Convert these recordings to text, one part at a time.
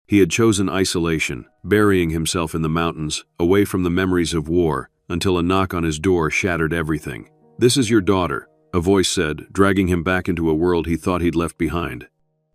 He had chosen isolation, burying himself in the mountains, away from the memories of war, until a knock on his door shattered everything. "This is your daughter," a voice said, dragging him back into a world he thought he'd left behind.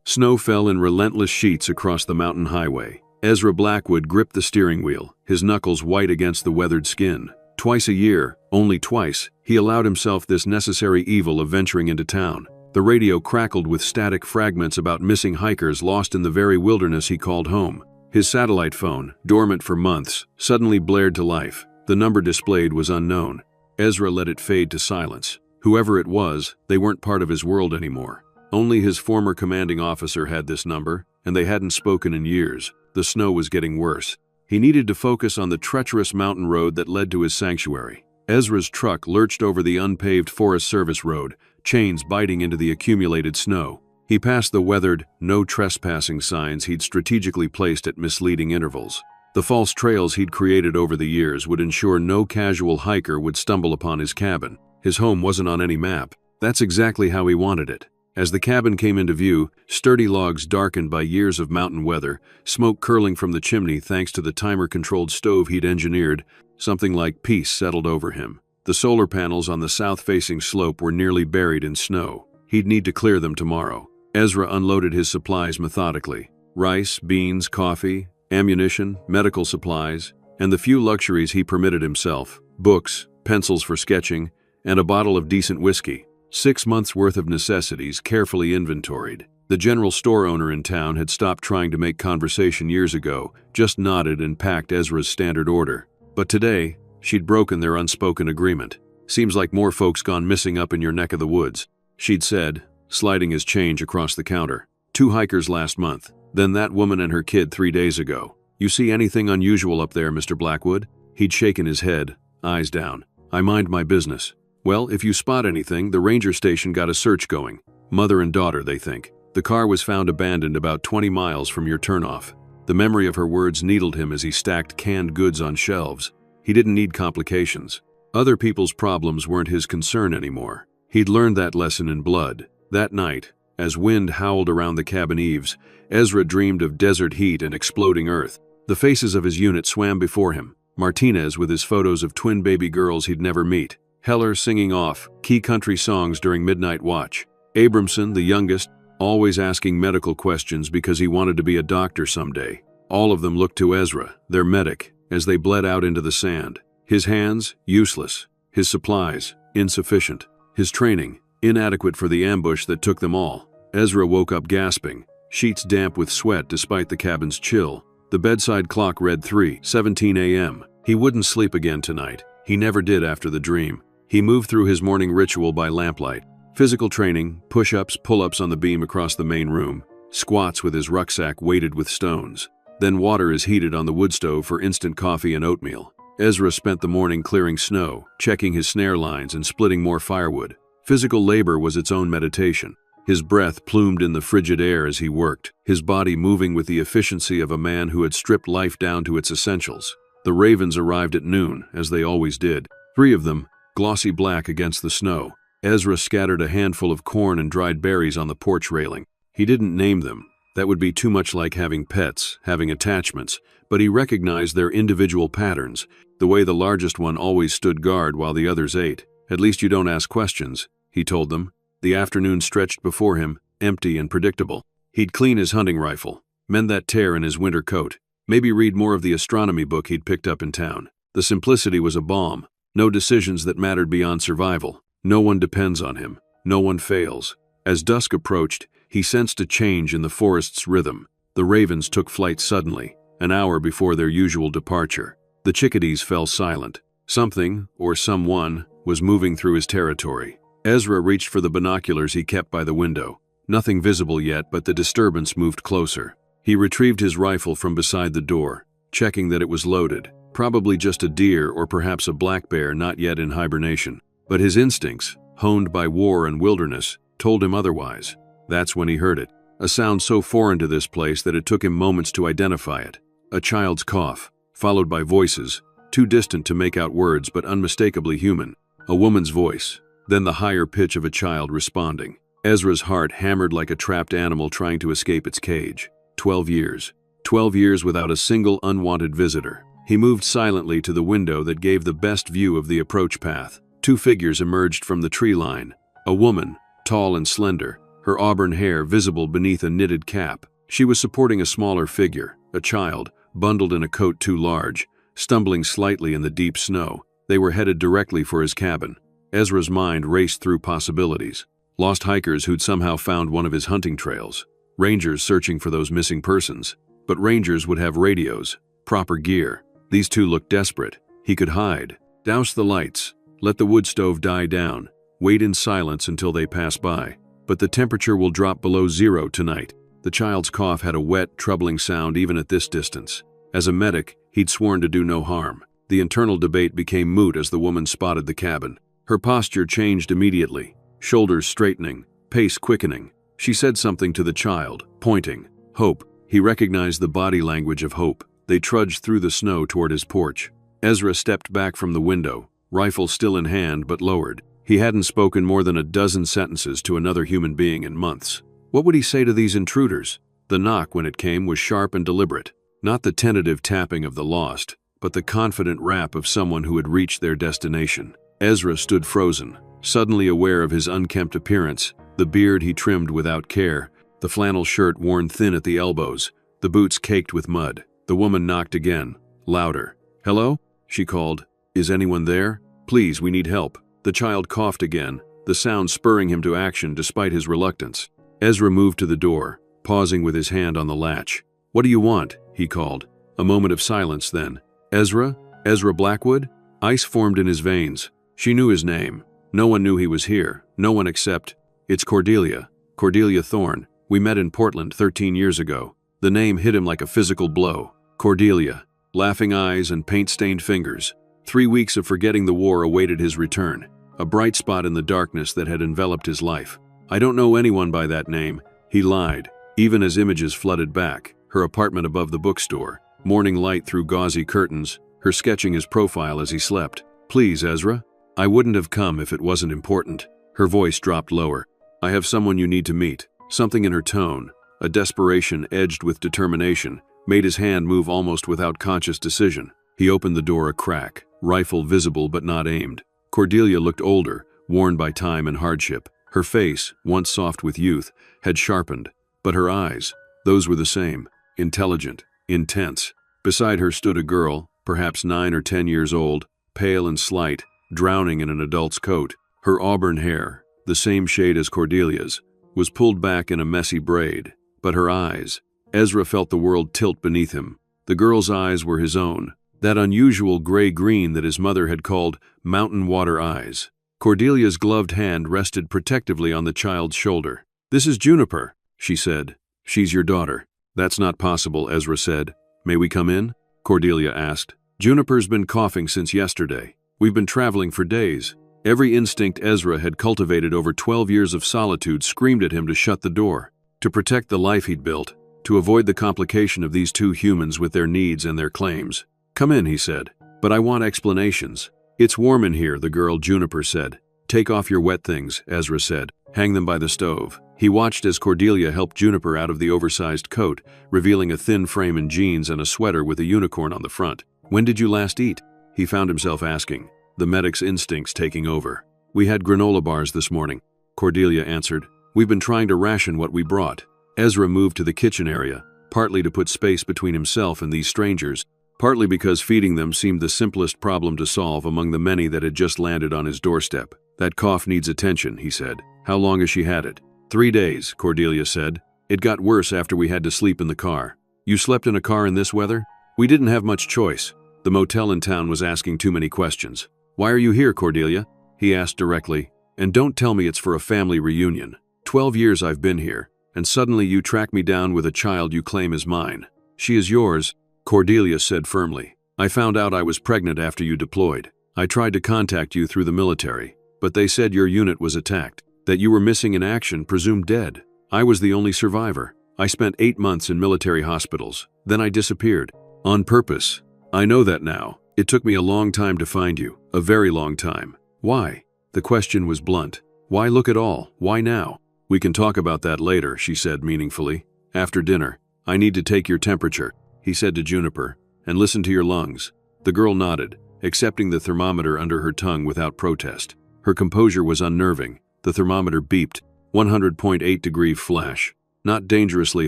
Snow fell in relentless sheets across the mountain highway. Ezra Blackwood gripped the steering wheel, his knuckles white against the weathered skin. Twice a year, only twice, he allowed himself this necessary evil of venturing into town. The radio crackled with static fragments about missing hikers lost in the very wilderness he called home. His satellite phone, dormant for months, suddenly blared to life. The number displayed was unknown. Ezra let it fade to silence. Whoever it was, they weren't part of his world anymore. Only his former commanding officer had this number, and they hadn't spoken in years. The snow was getting worse. He needed to focus on the treacherous mountain road that led to his sanctuary. Ezra's truck lurched over the unpaved Forest Service road, chains biting into the accumulated snow. He passed the weathered, no trespassing signs he'd strategically placed at misleading intervals. The false trails he'd created over the years would ensure no casual hiker would stumble upon his cabin. His home wasn't on any map. That's exactly how he wanted it. As the cabin came into view, sturdy logs darkened by years of mountain weather, smoke curling from the chimney thanks to the timer-controlled stove he'd engineered, something like peace settled over him. The solar panels on the south-facing slope were nearly buried in snow. He'd need to clear them tomorrow. Ezra unloaded his supplies methodically. Rice, beans, coffee, ammunition, medical supplies, and the few luxuries he permitted himself: books, pencils for sketching, and a bottle of decent whiskey. 6 months' worth of necessities carefully inventoried. The general store owner in town had stopped trying to make conversation years ago, just nodded and packed Ezra's standard order. But today, she'd broken their unspoken agreement. "Seems like more folks gone missing up in your neck of the woods," she'd said, sliding his change across the counter. "2 hikers last month, then that woman and her kid 3 days ago. You see anything unusual up there, Mr. Blackwood?" He'd shaken his head, eyes down. "I mind my business." "Well, if you spot anything, the ranger station got a search going. Mother and daughter, they think. The car was found abandoned about 20 miles from your turnoff." The memory of her words needled him as he stacked canned goods on shelves. He didn't need complications. Other people's problems weren't his concern anymore. He'd learned that lesson in blood. That night, as wind howled around the cabin eaves, Ezra dreamed of desert heat and exploding earth. The faces of his unit swam before him. Martinez with his photos of twin baby girls he'd never meet. Heller singing off key country songs during midnight watch. Abramson, the youngest, always asking medical questions because he wanted to be a doctor someday. All of them looked to Ezra, their medic, as they bled out into the sand. His hands, useless. His supplies, insufficient. His training, inadequate for the ambush that took them all. Ezra woke up gasping, sheets damp with sweat despite the cabin's chill. The bedside clock read 3:17 a.m. He wouldn't sleep again tonight. He never did after the dream. He moved through his morning ritual by lamplight. Physical training, push-ups, pull-ups on the beam across the main room, squats with his rucksack weighted with stones. Then water is heated on the wood stove for instant coffee and oatmeal. Ezra spent the morning clearing snow, checking his snare lines and splitting more firewood. Physical labor was its own meditation. His breath plumed in the frigid air as he worked, his body moving with the efficiency of a man who had stripped life down to its essentials. The ravens arrived at noon, as they always did. 3 of them, glossy black against the snow. Ezra scattered a handful of corn and dried berries on the porch railing. He didn't name them. That would be too much like having pets, having attachments, but he recognized their individual patterns, the way the largest one always stood guard while the others ate. "At least you don't ask questions," he told them. The afternoon stretched before him, empty and predictable. He'd clean his hunting rifle, mend that tear in his winter coat, maybe read more of the astronomy book he'd picked up in town. The simplicity was a balm. No decisions that mattered beyond survival. No one depends on him. No one fails. As dusk approached, he sensed a change in the forest's rhythm. The ravens took flight suddenly, an hour before their usual departure. The chickadees fell silent. Something, or someone, was moving through his territory. Ezra reached for the binoculars he kept by the window. Nothing visible yet, but the disturbance moved closer. He retrieved his rifle from beside the door, checking that it was loaded. Probably just a deer or perhaps a black bear not yet in hibernation. But his instincts, honed by war and wilderness, told him otherwise. That's when he heard it. A sound so foreign to this place that it took him moments to identify it. A child's cough, followed by voices, too distant to make out words but unmistakably human. A woman's voice, then the higher pitch of a child responding. Ezra's heart hammered like a trapped animal trying to escape its cage. 12 years. 12 years without a single unwanted visitor. He moved silently to the window that gave the best view of the approach path. Two figures emerged from the tree line. A woman, tall and slender, her auburn hair visible beneath a knitted cap. She was supporting a smaller figure, a child, bundled in a coat too large, stumbling slightly in the deep snow. They were headed directly for his cabin. Ezra's mind raced through possibilities. Lost hikers who'd somehow found one of his hunting trails. Rangers searching for those missing persons. But rangers would have radios, proper gear. These two looked desperate. He could hide. Douse the lights. Let the wood stove die down. Wait in silence until they pass by. But the temperature will drop below 0 tonight. The child's cough had a wet, troubling sound even at this distance. As a medic, he'd sworn to do no harm. The internal debate became moot as the woman spotted the cabin. Her posture changed immediately, shoulders straightening, pace quickening. She said something to the child, pointing. Hope. He recognized the body language of Hope. They trudged through the snow toward his porch. Ezra stepped back from the window, rifle still in hand but lowered. He hadn't spoken more than a dozen sentences to another human being in months. What would he say to these intruders? The knock, when it came, was sharp and deliberate. Not the tentative tapping of the lost, but the confident rap of someone who had reached their destination. Ezra stood frozen, suddenly aware of his unkempt appearance, the beard he trimmed without care, the flannel shirt worn thin at the elbows, the boots caked with mud. The woman knocked again, louder. "Hello?" she called. "Is anyone there? Please, we need help." The child coughed again, the sound spurring him to action despite his reluctance. Ezra moved to the door, pausing with his hand on the latch. "What do you want?" he called. A moment of silence then. "Ezra? Ezra Blackwood?" Ice formed in his veins. She knew his name. No one knew he was here. No one except... "It's Cordelia. Cordelia Thorne. We met in Portland 13 years ago." The name hit him like a physical blow. Cordelia. Laughing eyes and paint-stained fingers. 3 weeks of forgetting the war awaited his return. A bright spot in the darkness that had enveloped his life. "I don't know anyone by that name." He lied, even as images flooded back. Her apartment above the bookstore. Morning light through gauzy curtains. Her sketching his profile as he slept. "Please, Ezra. I wouldn't have come if it wasn't important." Her voice dropped lower. "I have someone you need to meet." Something in her tone, a desperation edged with determination, made his hand move almost without conscious decision. He opened the door a crack, rifle visible but not aimed. Cordelia looked older, worn by time and hardship. Her face, once soft with youth, had sharpened, but her eyes, those were the same, intelligent, intense. Beside her stood a girl, perhaps 9 or 10 years old, pale and slight, drowning in an adult's coat. Her auburn hair, the same shade as Cordelia's, was pulled back in a messy braid. But her eyes, Ezra felt the world tilt beneath him. The girl's eyes were his own, that unusual gray-green that his mother had called mountain water eyes. Cordelia's gloved hand rested protectively on the child's shoulder. "This is Juniper," she said. "She's your daughter." "That's not possible," Ezra said. "May we come in?" Cordelia asked. "Juniper's been coughing since yesterday. We've been traveling for days." Every instinct Ezra had cultivated over 12 years of solitude screamed at him to shut the door, to protect the life he'd built, to avoid the complication of these two humans with their needs and their claims. "Come in," he said. "But I want explanations." "It's warm in here," the girl Juniper said. "Take off your wet things," Ezra said. "Hang them by the stove." He watched as Cordelia helped Juniper out of the oversized coat, revealing a thin frame in jeans and a sweater with a unicorn on the front. "When did you last eat?" he found himself asking, the medic's instincts taking over. "We had granola bars this morning," Cordelia answered. "We've been trying to ration what we brought." Ezra moved to the kitchen area, partly to put space between himself and these strangers, partly because feeding them seemed the simplest problem to solve among the many that had just landed on his doorstep. "That cough needs attention," he said. "How long has she had it?" 3 days, Cordelia said. "It got worse after we had to sleep in the car." "You slept in a car in this weather?" "We didn't have much choice. The motel in town was asking too many questions." "Why are you here, Cordelia?" he asked directly. "And don't tell me it's for a family reunion. 12 years I've been here, and suddenly you track me down with a child you claim is mine." "She is yours," Cordelia said firmly. "I found out I was pregnant after you deployed. I tried to contact you through the military, but they said your unit was attacked, that you were missing in action, presumed dead. I was the only survivor. I spent 8 months in military hospitals. Then I disappeared. On purpose. I know that now. It took me a long time to find you, a very long time. Why?" The question was blunt. "Why look at all? Why now?" "We can talk about that later," she said meaningfully. "After dinner. I need to take your temperature." he said to Juniper, "and listen to your lungs." The girl nodded, accepting the thermometer under her tongue without protest. Her composure was unnerving. The thermometer beeped, 100.8-degree flash. Not dangerously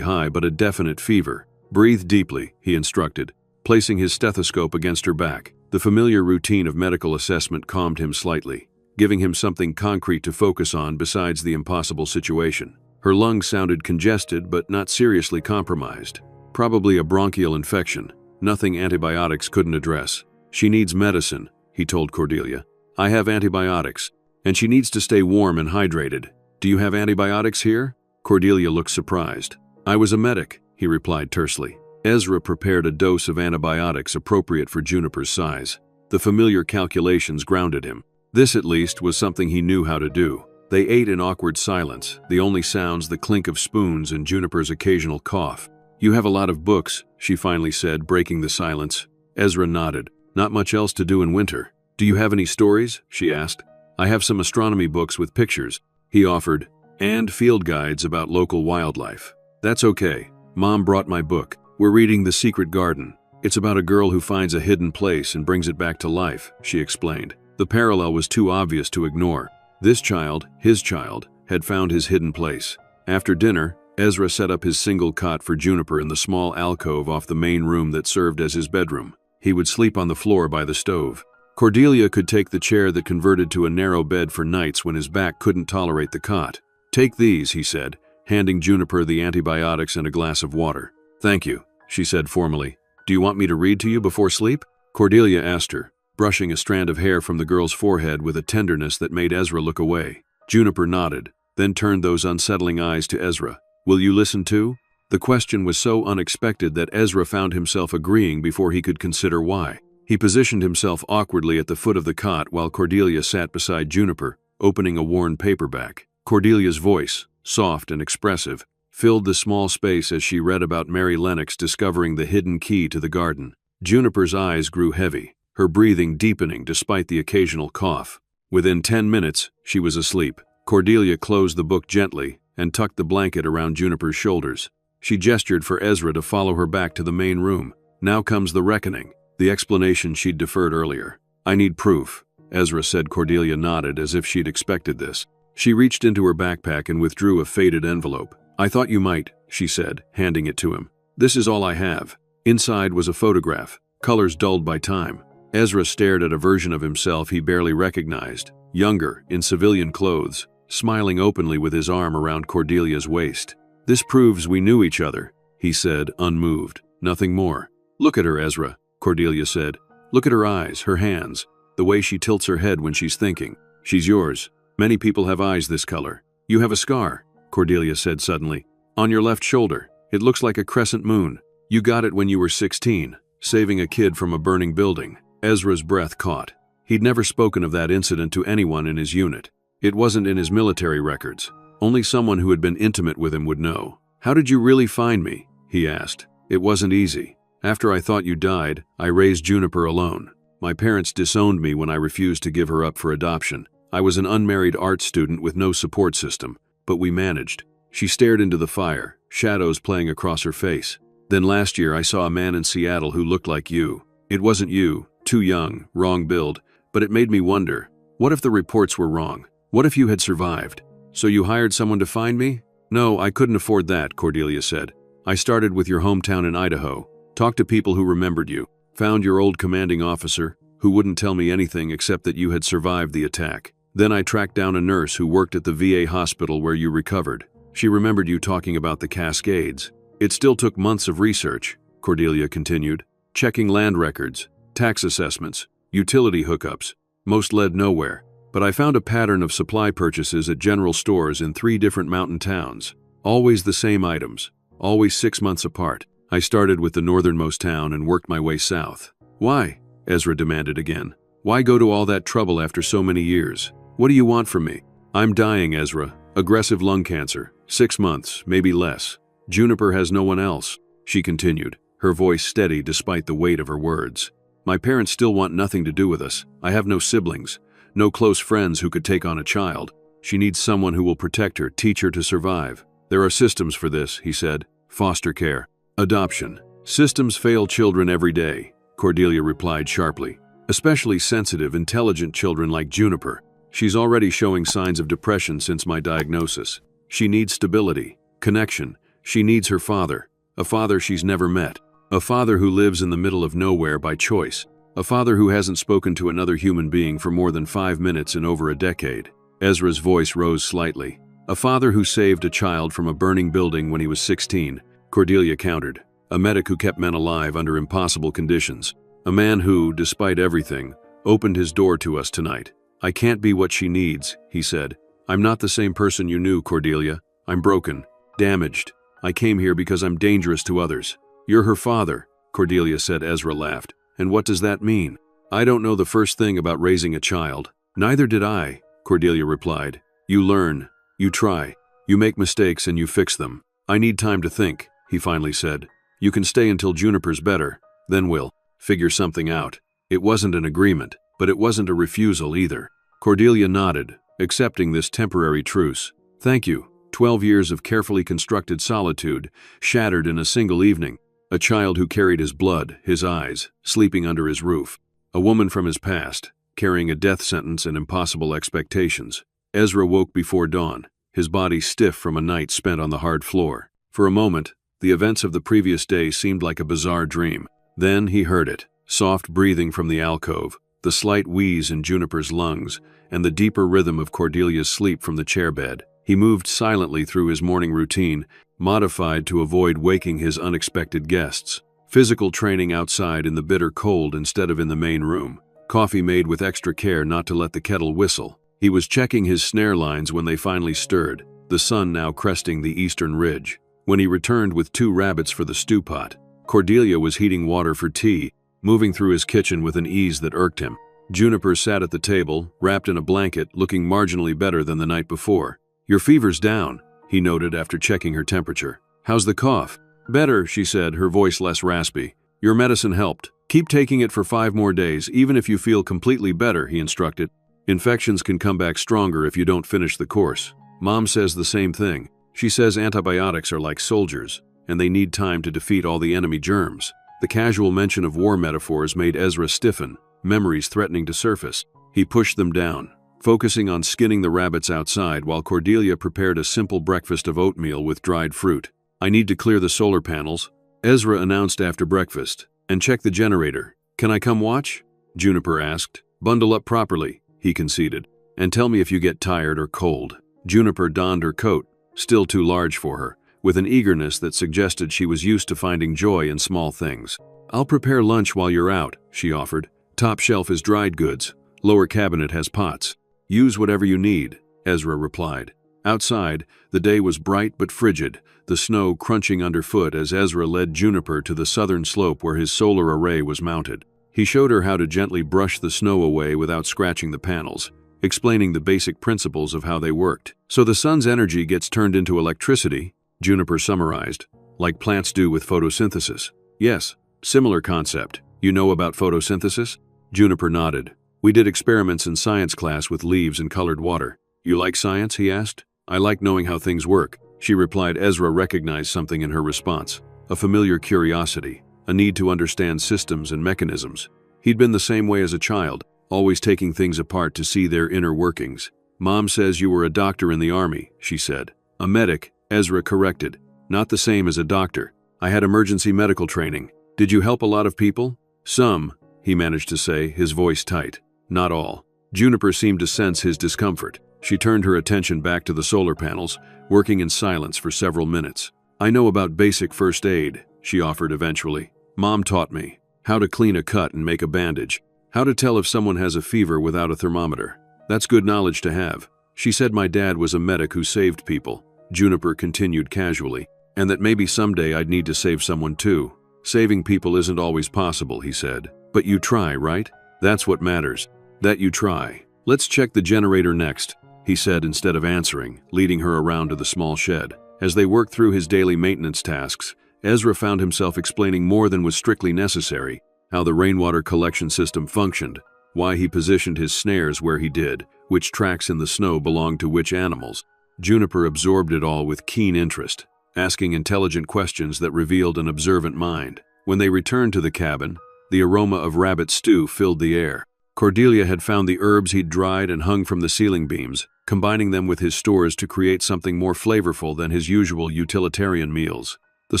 high, but a definite fever. "Breathe deeply," he instructed, placing his stethoscope against her back. The familiar routine of medical assessment calmed him slightly, giving him something concrete to focus on besides the impossible situation. Her lungs sounded congested but not seriously compromised. Probably a bronchial infection, nothing antibiotics couldn't address. "She needs medicine," he told Cordelia. "I have antibiotics, and she needs to stay warm and hydrated. Do you have antibiotics here?" Cordelia looked surprised. "I was a medic," he replied tersely. Ezra prepared a dose of antibiotics appropriate for Juniper's size. The familiar calculations grounded him. This, at least, was something he knew how to do. They ate in awkward silence, the only sounds the clink of spoons and Juniper's occasional cough. "You have a lot of books," she finally said, breaking the silence. Ezra nodded. "Not much else to do in winter." "Do you have any stories?" she asked. "I have some astronomy books with pictures," he offered, "and field guides about local wildlife." "That's okay. Mom brought my book. We're reading The Secret Garden. It's about a girl who finds a hidden place and brings it back to life," she explained. The parallel was too obvious to ignore. This child, his child, had found his hidden place. After dinner, Ezra set up his single cot for Juniper in the small alcove off the main room that served as his bedroom. He would sleep on the floor by the stove. Cordelia could take the chair that converted to a narrow bed for nights when his back couldn't tolerate the cot. "Take these," he said, handing Juniper the antibiotics and a glass of water. "Thank you," she said formally. "Do you want me to read to you before sleep?" Cordelia asked her, brushing a strand of hair from the girl's forehead with a tenderness that made Ezra look away. Juniper nodded, then turned those unsettling eyes to Ezra. "Will you listen too?" The question was so unexpected that Ezra found himself agreeing before he could consider why. He positioned himself awkwardly at the foot of the cot while Cordelia sat beside Juniper, opening a worn paperback. Cordelia's voice, soft and expressive, filled the small space as she read about Mary Lennox discovering the hidden key to the garden. Juniper's eyes grew heavy, her breathing deepening despite the occasional cough. Within 10 minutes, she was asleep. Cordelia closed the book gently and tucked the blanket around Juniper's shoulders. She gestured for Ezra to follow her back to the main room. Now comes the reckoning, the explanation she'd deferred earlier. "I need proof," Ezra said. Cordelia nodded as if she'd expected this. She reached into her backpack and withdrew a faded envelope. "I thought you might," she said, handing it to him. "This is all I have." Inside was a photograph, colors dulled by time. Ezra stared at a version of himself he barely recognized, younger, in civilian clothes, smiling openly with his arm around Cordelia's waist. "This proves we knew each other," he said, unmoved. "Nothing more." "Look at her, Ezra," Cordelia said. "Look at her eyes, her hands, the way she tilts her head when she's thinking. She's yours. Many people have eyes this color. You have a scar," Cordelia said suddenly. "On your left shoulder. It looks like a crescent moon. You got it when you were 16, saving a kid from a burning building." Ezra's breath caught. He'd never spoken of that incident to anyone in his unit. It wasn't in his military records. Only someone who had been intimate with him would know. "How did you really find me?" he asked. "It wasn't easy. After I thought you died, I raised Juniper alone. My parents disowned me when I refused to give her up for adoption. I was an unmarried art student with no support system, but we managed." She stared into the fire, shadows playing across her face. "Then last year I saw a man in Seattle who looked like you. It wasn't you, too young, wrong build, but it made me wonder, what if the reports were wrong? What if you had survived? So you hired someone to find me?" "No, I couldn't afford that," Cordelia said. "I started with your hometown in Idaho, talked to people who remembered you, found your old commanding officer, who wouldn't tell me anything except that you had survived the attack. Then I tracked down a nurse who worked at the VA hospital where you recovered. She remembered you talking about the Cascades. It still took months of research," Cordelia continued, "checking land records, tax assessments, utility hookups. Most led nowhere, but I found a pattern of supply purchases at general stores in 3 different mountain towns. Always the same items, always 6 months apart. I started with the northernmost town and worked my way south." "Why?" Ezra demanded again. "Why go to all that trouble after so many years? What do you want from me?" "I'm dying, Ezra. Aggressive lung cancer. 6 months, maybe less. Juniper has no one else," she continued, her voice steady despite the weight of her words. "My parents still want nothing to do with us. I have no siblings, no close friends who could take on a child. She needs someone who will protect her, teach her to survive. There are systems for this," he said. "Foster care, adoption, Systems fail children every day, Cordelia replied sharply. Especially sensitive, intelligent children like Juniper. She's already showing signs of depression since my diagnosis. She needs stability, connection. She needs her father, a father she's never met, a father who lives in the middle of nowhere by choice, a father who hasn't spoken to another human being for more than 5 minutes in over a decade. Ezra's voice rose slightly. A father who saved a child from a burning building when he was 16, Cordelia countered. A medic who kept men alive under impossible conditions. A man who, despite everything, opened his door to us tonight. I can't be what she needs, he said. I'm not the same person you knew, Cordelia. I'm broken, damaged. I came here because I'm dangerous to others. You're her father, Cordelia said. Ezra laughed. And what does that mean? I don't know the first thing about raising a child. Neither did I, Cordelia replied. You learn, you try, you make mistakes and you fix them. I need time to think, he finally said. You can stay until Juniper's better, then we'll figure something out. It wasn't an agreement, but it wasn't a refusal either. Cordelia nodded, accepting this temporary truce. Thank you. 12 years of carefully constructed solitude, shattered in a single evening. A child who carried his blood, his eyes, sleeping under his roof. A woman from his past, carrying a death sentence and impossible expectations. Ezra woke before dawn, his body stiff from a night spent on the hard floor. For a moment, the events of the previous day seemed like a bizarre dream. Then he heard it, soft breathing from the alcove, the slight wheeze in Juniper's lungs, and the deeper rhythm of Cordelia's sleep from the chairbed. He moved silently through his morning routine, modified to avoid waking his unexpected guests. Physical training outside in the bitter cold instead of in the main room. Coffee made with extra care not to let the kettle whistle. He was checking his snare lines when they finally stirred, the sun now cresting the eastern ridge. When he returned with 2 rabbits for the stew pot, Cordelia was heating water for tea, moving through his kitchen with an ease that irked him. Juniper sat at the table, wrapped in a blanket, looking marginally better than the night before. Your fever's down, he noted after checking her temperature. How's the cough? Better, she said, her voice less raspy. Your medicine helped. Keep taking it for 5 more days, even if you feel completely better, he instructed. Infections can come back stronger if you don't finish the course. Mom says the same thing. She says antibiotics are like soldiers, and they need time to defeat all the enemy germs. The casual mention of war metaphors made Ezra stiffen, memories threatening to surface. He pushed them down, focusing on skinning the rabbits outside while Cordelia prepared a simple breakfast of oatmeal with dried fruit. I need to clear the solar panels, Ezra announced after breakfast, and check the generator. Can I come watch? Juniper asked. Bundle up properly, he conceded, and tell me if you get tired or cold. Juniper donned her coat, still too large for her, with an eagerness that suggested she was used to finding joy in small things. I'll prepare lunch while you're out, she offered. Top shelf is dried goods, lower cabinet has pots. Use whatever you need, Ezra replied. Outside, the day was bright but frigid, the snow crunching underfoot as Ezra led Juniper to the southern slope where his solar array was mounted. He showed her how to gently brush the snow away without scratching the panels, explaining the basic principles of how they worked. So the sun's energy gets turned into electricity, Juniper summarized, like plants do with photosynthesis. Yes, similar concept. You know about photosynthesis? Juniper nodded. We did experiments in science class with leaves and colored water. You like science? He asked. I like knowing how things work, she replied. Ezra recognized something in her response, a familiar curiosity, a need to understand systems and mechanisms. He'd been the same way as a child, always taking things apart to see their inner workings. Mom says you were a doctor in the army, she said. A medic, Ezra corrected. Not the same as a doctor. I had emergency medical training. Did you help a lot of people? Some, he managed to say, his voice tight. Not all. Juniper seemed to sense his discomfort. She turned her attention back to the solar panels, working in silence for several minutes. I know about basic first aid, she offered eventually. Mom taught me how to clean a cut and make a bandage, how to tell if someone has a fever without a thermometer. That's good knowledge to have. She said my dad was a medic who saved people, Juniper continued casually, and that maybe someday I'd need to save someone too. Saving people isn't always possible, he said. But you try, right? That's what matters. That you try. Let's check the generator next, he said instead of answering, leading her around to the small shed. As they worked through his daily maintenance tasks, Ezra found himself explaining more than was strictly necessary, how the rainwater collection system functioned, why he positioned his snares where he did, which tracks in the snow belonged to which animals. Juniper absorbed it all with keen interest, asking intelligent questions that revealed an observant mind. When they returned to the cabin, the aroma of rabbit stew filled the air. Cordelia had found the herbs he'd dried and hung from the ceiling beams, combining them with his stores to create something more flavorful than his usual utilitarian meals. The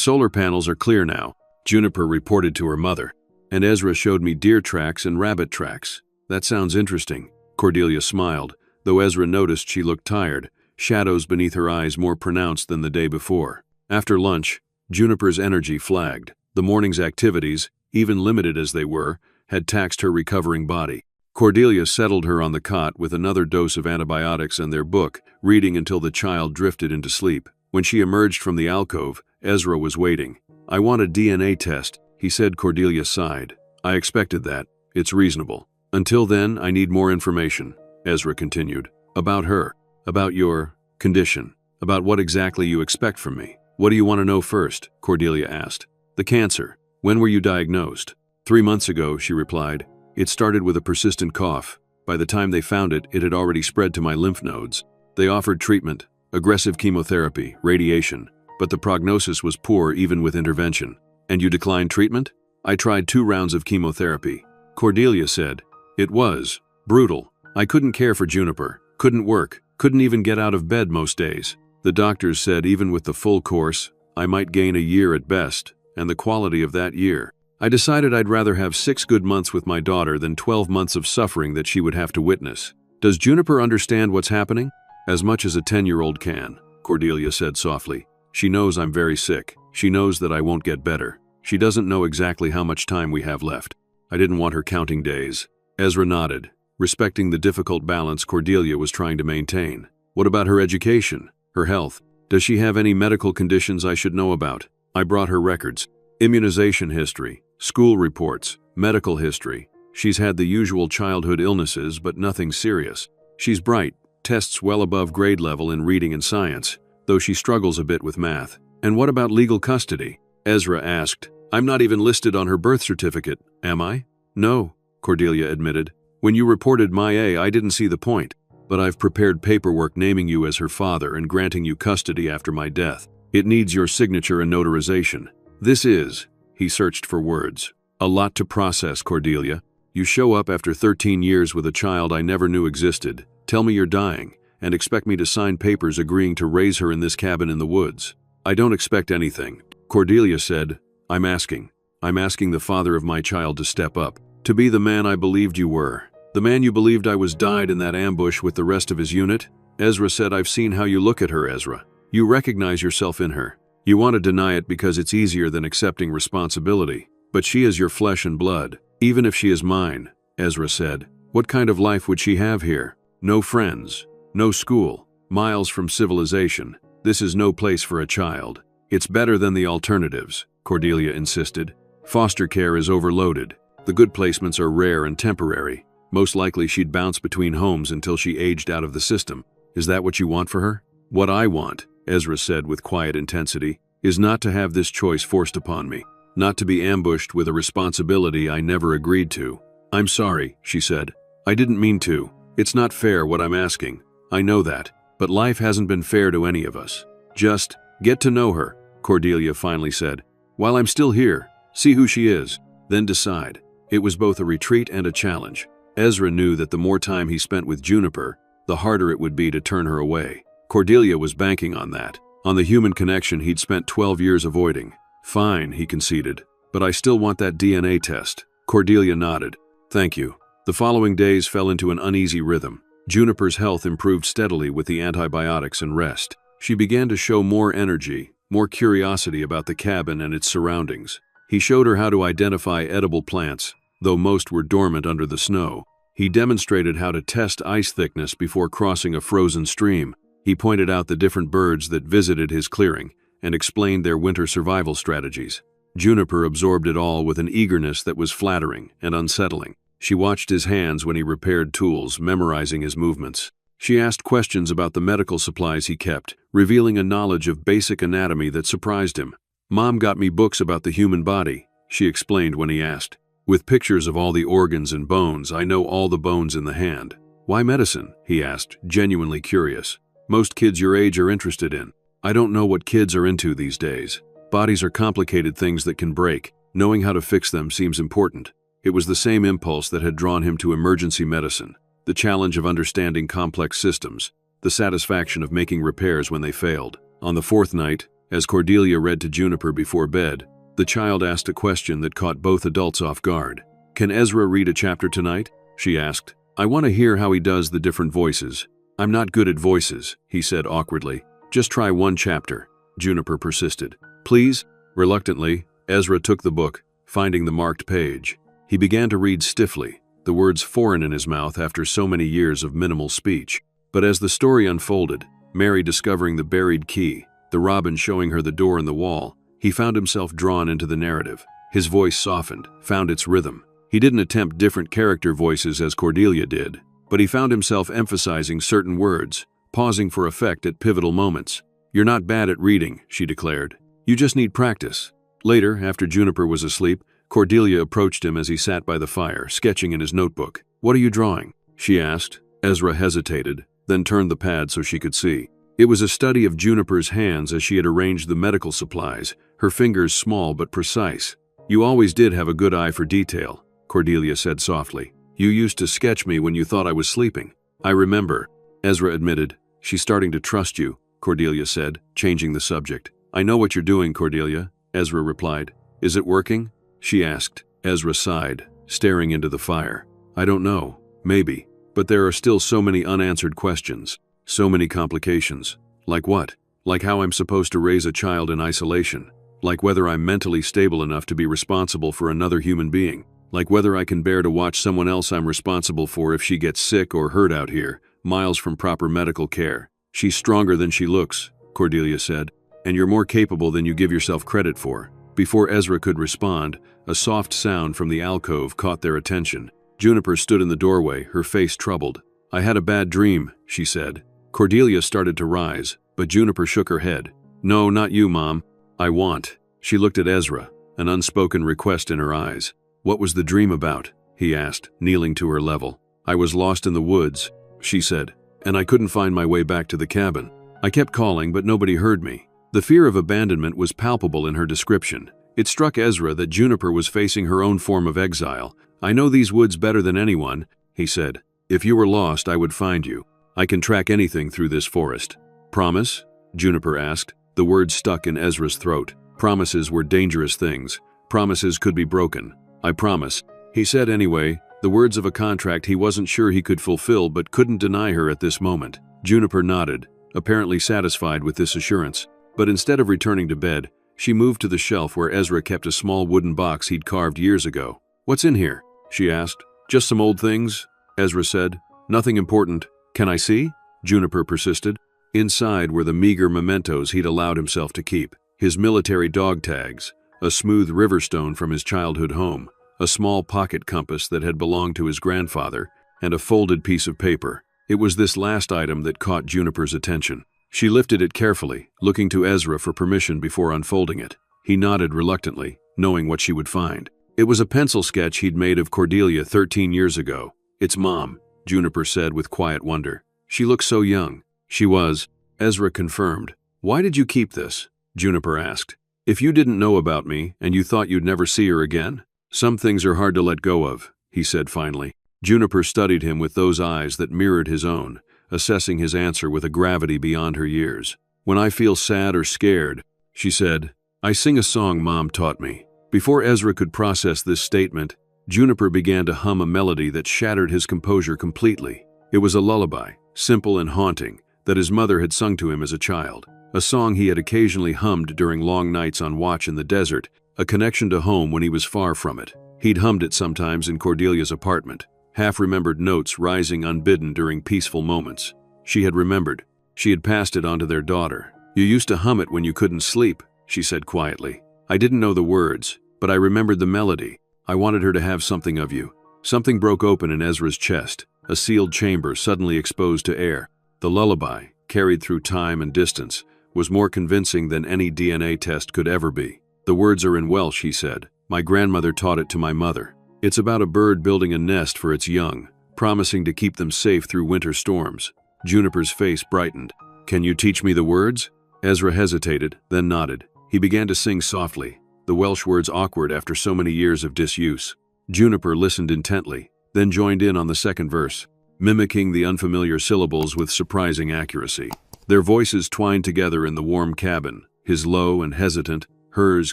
solar panels are clear now, Juniper reported to her mother, and Ezra showed me deer tracks and rabbit tracks. That sounds interesting. Cordelia smiled, though Ezra noticed she looked tired, shadows beneath her eyes more pronounced than the day before. After lunch, Juniper's energy flagged. The morning's activities, even limited as they were, had taxed her recovering body. Cordelia settled her on the cot with another dose of antibiotics and their book, reading until the child drifted into sleep. When she emerged from the alcove, Ezra was waiting. "I want a DNA test," he said. Cordelia sighed. "I expected that. It's reasonable. Until then, I need more information," Ezra continued. "About her. About your condition. About what exactly you expect from me." "What do you want to know first?" Cordelia asked. "The cancer. When were you diagnosed?" 3 months ago, she replied. "It started with a persistent cough. By the time they found it, it had already spread to my lymph nodes. They offered treatment, aggressive chemotherapy, radiation, but the prognosis was poor even with intervention." "And you declined treatment?" "I tried 2 rounds of chemotherapy," Cordelia said. "It was brutal. I couldn't care for Juniper, couldn't work, couldn't even get out of bed most days. The doctors said even with the full course, I might gain a year at best, and the quality of that year. I decided I'd rather have 6 good months with my daughter than 12 months of suffering that she would have to witness." "Does Juniper understand what's happening?" "As much as a 10-year-old can," Cordelia said softly. "She knows I'm very sick. She knows that I won't get better. She doesn't know exactly how much time we have left. I didn't want her counting days." Ezra nodded, respecting the difficult balance Cordelia was trying to maintain. "What about her education? Her health? Does she have any medical conditions I should know about?" I brought her records. Immunization history, school reports, medical history. She's had the usual childhood illnesses, but nothing serious. She's bright, tests well above grade level in reading and science, though she struggles a bit with math. "And what about legal custody?" Ezra asked. "I'm not even listed on her birth certificate, am I?" "No," Cordelia admitted. "When you reported MIA, I didn't see the point, but I've prepared paperwork naming you as her father and granting you custody after my death. It needs your signature and notarization. This is," he searched for words, "a lot to process, Cordelia. You show up after 13 years with a child I never knew existed, tell me you're dying, and expect me to sign papers agreeing to raise her in this cabin in the woods." "I don't expect anything," Cordelia said. I'm asking the father of my child to step up, to be the man I believed you were. The man you believed I was died in that ambush with the rest of his unit." Ezra said. "I've seen how you look at her, Ezra. You recognize yourself in her. You want to deny it because it's easier than accepting responsibility. But she is your flesh and blood. Even if she is mine," Ezra said. "What kind of life would she have here? No friends, no school, miles from civilization. This is no place for a child." "It's better than the alternatives," Cordelia insisted. "Foster care is overloaded. The good placements are rare and temporary. Most likely she'd bounce between homes until she aged out of the system. Is that what you want for her?" "What I want," Ezra said with quiet intensity, "is not to have this choice forced upon me. Not to be ambushed with a responsibility I never agreed to." "I'm sorry," she said. "I didn't mean to. It's not fair what I'm asking. I know that. But life hasn't been fair to any of us. Just get to know her," Cordelia finally said. "While I'm still here, see who she is, then decide." It was both a retreat and a challenge. Ezra knew that the more time he spent with Juniper, the harder it would be to turn her away. Cordelia was banking on that, on the human connection he'd spent 12 years avoiding. "Fine," he conceded, "but I still want that DNA test." Cordelia nodded. "Thank you." The following days fell into an uneasy rhythm. Juniper's health improved steadily with the antibiotics and rest. She began to show more energy, more curiosity about the cabin and its surroundings. He showed her how to identify edible plants, though most were dormant under the snow. He demonstrated how to test ice thickness before crossing a frozen stream. He pointed out the different birds that visited his clearing and explained their winter survival strategies. Juniper absorbed it all with an eagerness that was flattering and unsettling. She watched his hands when he repaired tools, memorizing his movements. She asked questions about the medical supplies he kept, revealing a knowledge of basic anatomy that surprised him. "Mom got me books about the human body," she explained when he asked. "With pictures of all the organs and bones. I know all the bones in the hand." "Why medicine?" he asked, genuinely curious. "Most kids your age are interested in." "I don't know what kids are into these days. Bodies are complicated things that can break. Knowing how to fix them seems important. It was the same impulse that had drawn him to emergency medicine, the challenge of understanding complex systems, the satisfaction of making repairs when they failed. On the fourth night, as Cordelia read to Juniper before bed, the child asked a question that caught both adults off guard. "Can Ezra read a chapter tonight?" she asked. "I want to hear how he does the different voices." "I'm not good at voices," he said awkwardly. "Just try one chapter," Juniper persisted. "Please?" Reluctantly, Ezra took the book, finding the marked page. He began to read stiffly, the words foreign in his mouth after so many years of minimal speech. But as the story unfolded, Mary discovering the buried key, the robin showing her the door in the wall, he found himself drawn into the narrative. His voice softened, found its rhythm. He didn't attempt different character voices as Cordelia did, but he found himself emphasizing certain words, pausing for effect at pivotal moments. "You're not bad at reading," she declared. "You just need practice." Later, after Juniper was asleep, Cordelia approached him as he sat by the fire, sketching in his notebook. "What are you drawing?" she asked. Ezra hesitated, then turned the pad so she could see. It was a study of Juniper's hands as she had arranged the medical supplies, her fingers small but precise. "You always did have a good eye for detail," Cordelia said softly. "You used to sketch me when you thought I was sleeping." "I remember," Ezra admitted. "She's starting to trust you," Cordelia said, changing the subject. "I know what you're doing, Cordelia," Ezra replied. "Is it working?" she asked. Ezra sighed, staring into the fire. "I don't know. Maybe. But there are still so many unanswered questions. So many complications. Like what? Like how I'm supposed to raise a child in isolation. Like whether I'm mentally stable enough to be responsible for another human being. Like whether I can bear to watch someone else I'm responsible for if she gets sick or hurt out here, miles from proper medical care. She's stronger than she looks," Cordelia said, "and you're more capable than you give yourself credit for." Before Ezra could respond, a soft sound from the alcove caught their attention. Juniper stood in the doorway, her face troubled. "I had a bad dream," she said. Cordelia started to rise, but Juniper shook her head. "No, not you, Mom. I want." She looked at Ezra, an unspoken request in her eyes. "What was the dream about?" he asked, kneeling to her level. "I was lost in the woods," she said, "and I couldn't find my way back to the cabin. I kept calling, but nobody heard me." The fear of abandonment was palpable in her description. It struck Ezra that Juniper was facing her own form of exile. "I know these woods better than anyone," he said. "If you were lost, I would find you. I can track anything through this forest." "Promise?" Juniper asked. The words stuck in Ezra's throat. Promises were dangerous things. Promises could be broken. "I promise," he said anyway, the words of a contract he wasn't sure he could fulfill but couldn't deny her at this moment. Juniper nodded, apparently satisfied with this assurance. But instead of returning to bed, she moved to the shelf where Ezra kept a small wooden box he'd carved years ago. "What's in here?" she asked. "Just some old things," Ezra said. "Nothing important." "Can I see?" Juniper persisted. Inside were the meager mementos he'd allowed himself to keep. His military dog tags, a smooth riverstone from his childhood home, a small pocket compass that had belonged to his grandfather, and a folded piece of paper. It was this last item that caught Juniper's attention. She lifted it carefully, looking to Ezra for permission before unfolding it. He nodded reluctantly, knowing what she would find. It was a pencil sketch he'd made of Cordelia 13 years ago. "It's Mom," Juniper said with quiet wonder. "She looks so young." "She was," Ezra confirmed. "Why did you keep this?" Juniper asked. "If you didn't know about me and you thought you'd never see her again?" "Some things are hard to let go of," he said finally. Juniper studied him with those eyes that mirrored his own, assessing his answer with a gravity beyond her years. "When I feel sad or scared," she said, "I sing a song Mom taught me." Before Ezra could process this statement, Juniper began to hum a melody that shattered his composure completely. It was a lullaby, simple and haunting, that his mother had sung to him as a child. A song he had occasionally hummed during long nights on watch in the desert, a connection to home when he was far from it. He'd hummed it sometimes in Cordelia's apartment, half-remembered notes rising unbidden during peaceful moments. She had remembered. She had passed it on to their daughter. "You used to hum it when you couldn't sleep," she said quietly. "I didn't know the words, but I remembered the melody. I wanted her to have something of you." Something broke open in Ezra's chest, a sealed chamber suddenly exposed to air. The lullaby, carried through time and distance, was more convincing than any DNA test could ever be. "The words are in Welsh," he said. "My grandmother taught it to my mother. It's about a bird building a nest for its young, promising to keep them safe through winter storms." Juniper's face brightened. "Can you teach me the words?" Ezra hesitated, then nodded. He began to sing softly. the Welsh words awkward after so many years of disuse. Juniper listened intently, then joined in on the second verse, mimicking the unfamiliar syllables with surprising accuracy. Their voices twined together in the warm cabin, his low and hesitant, hers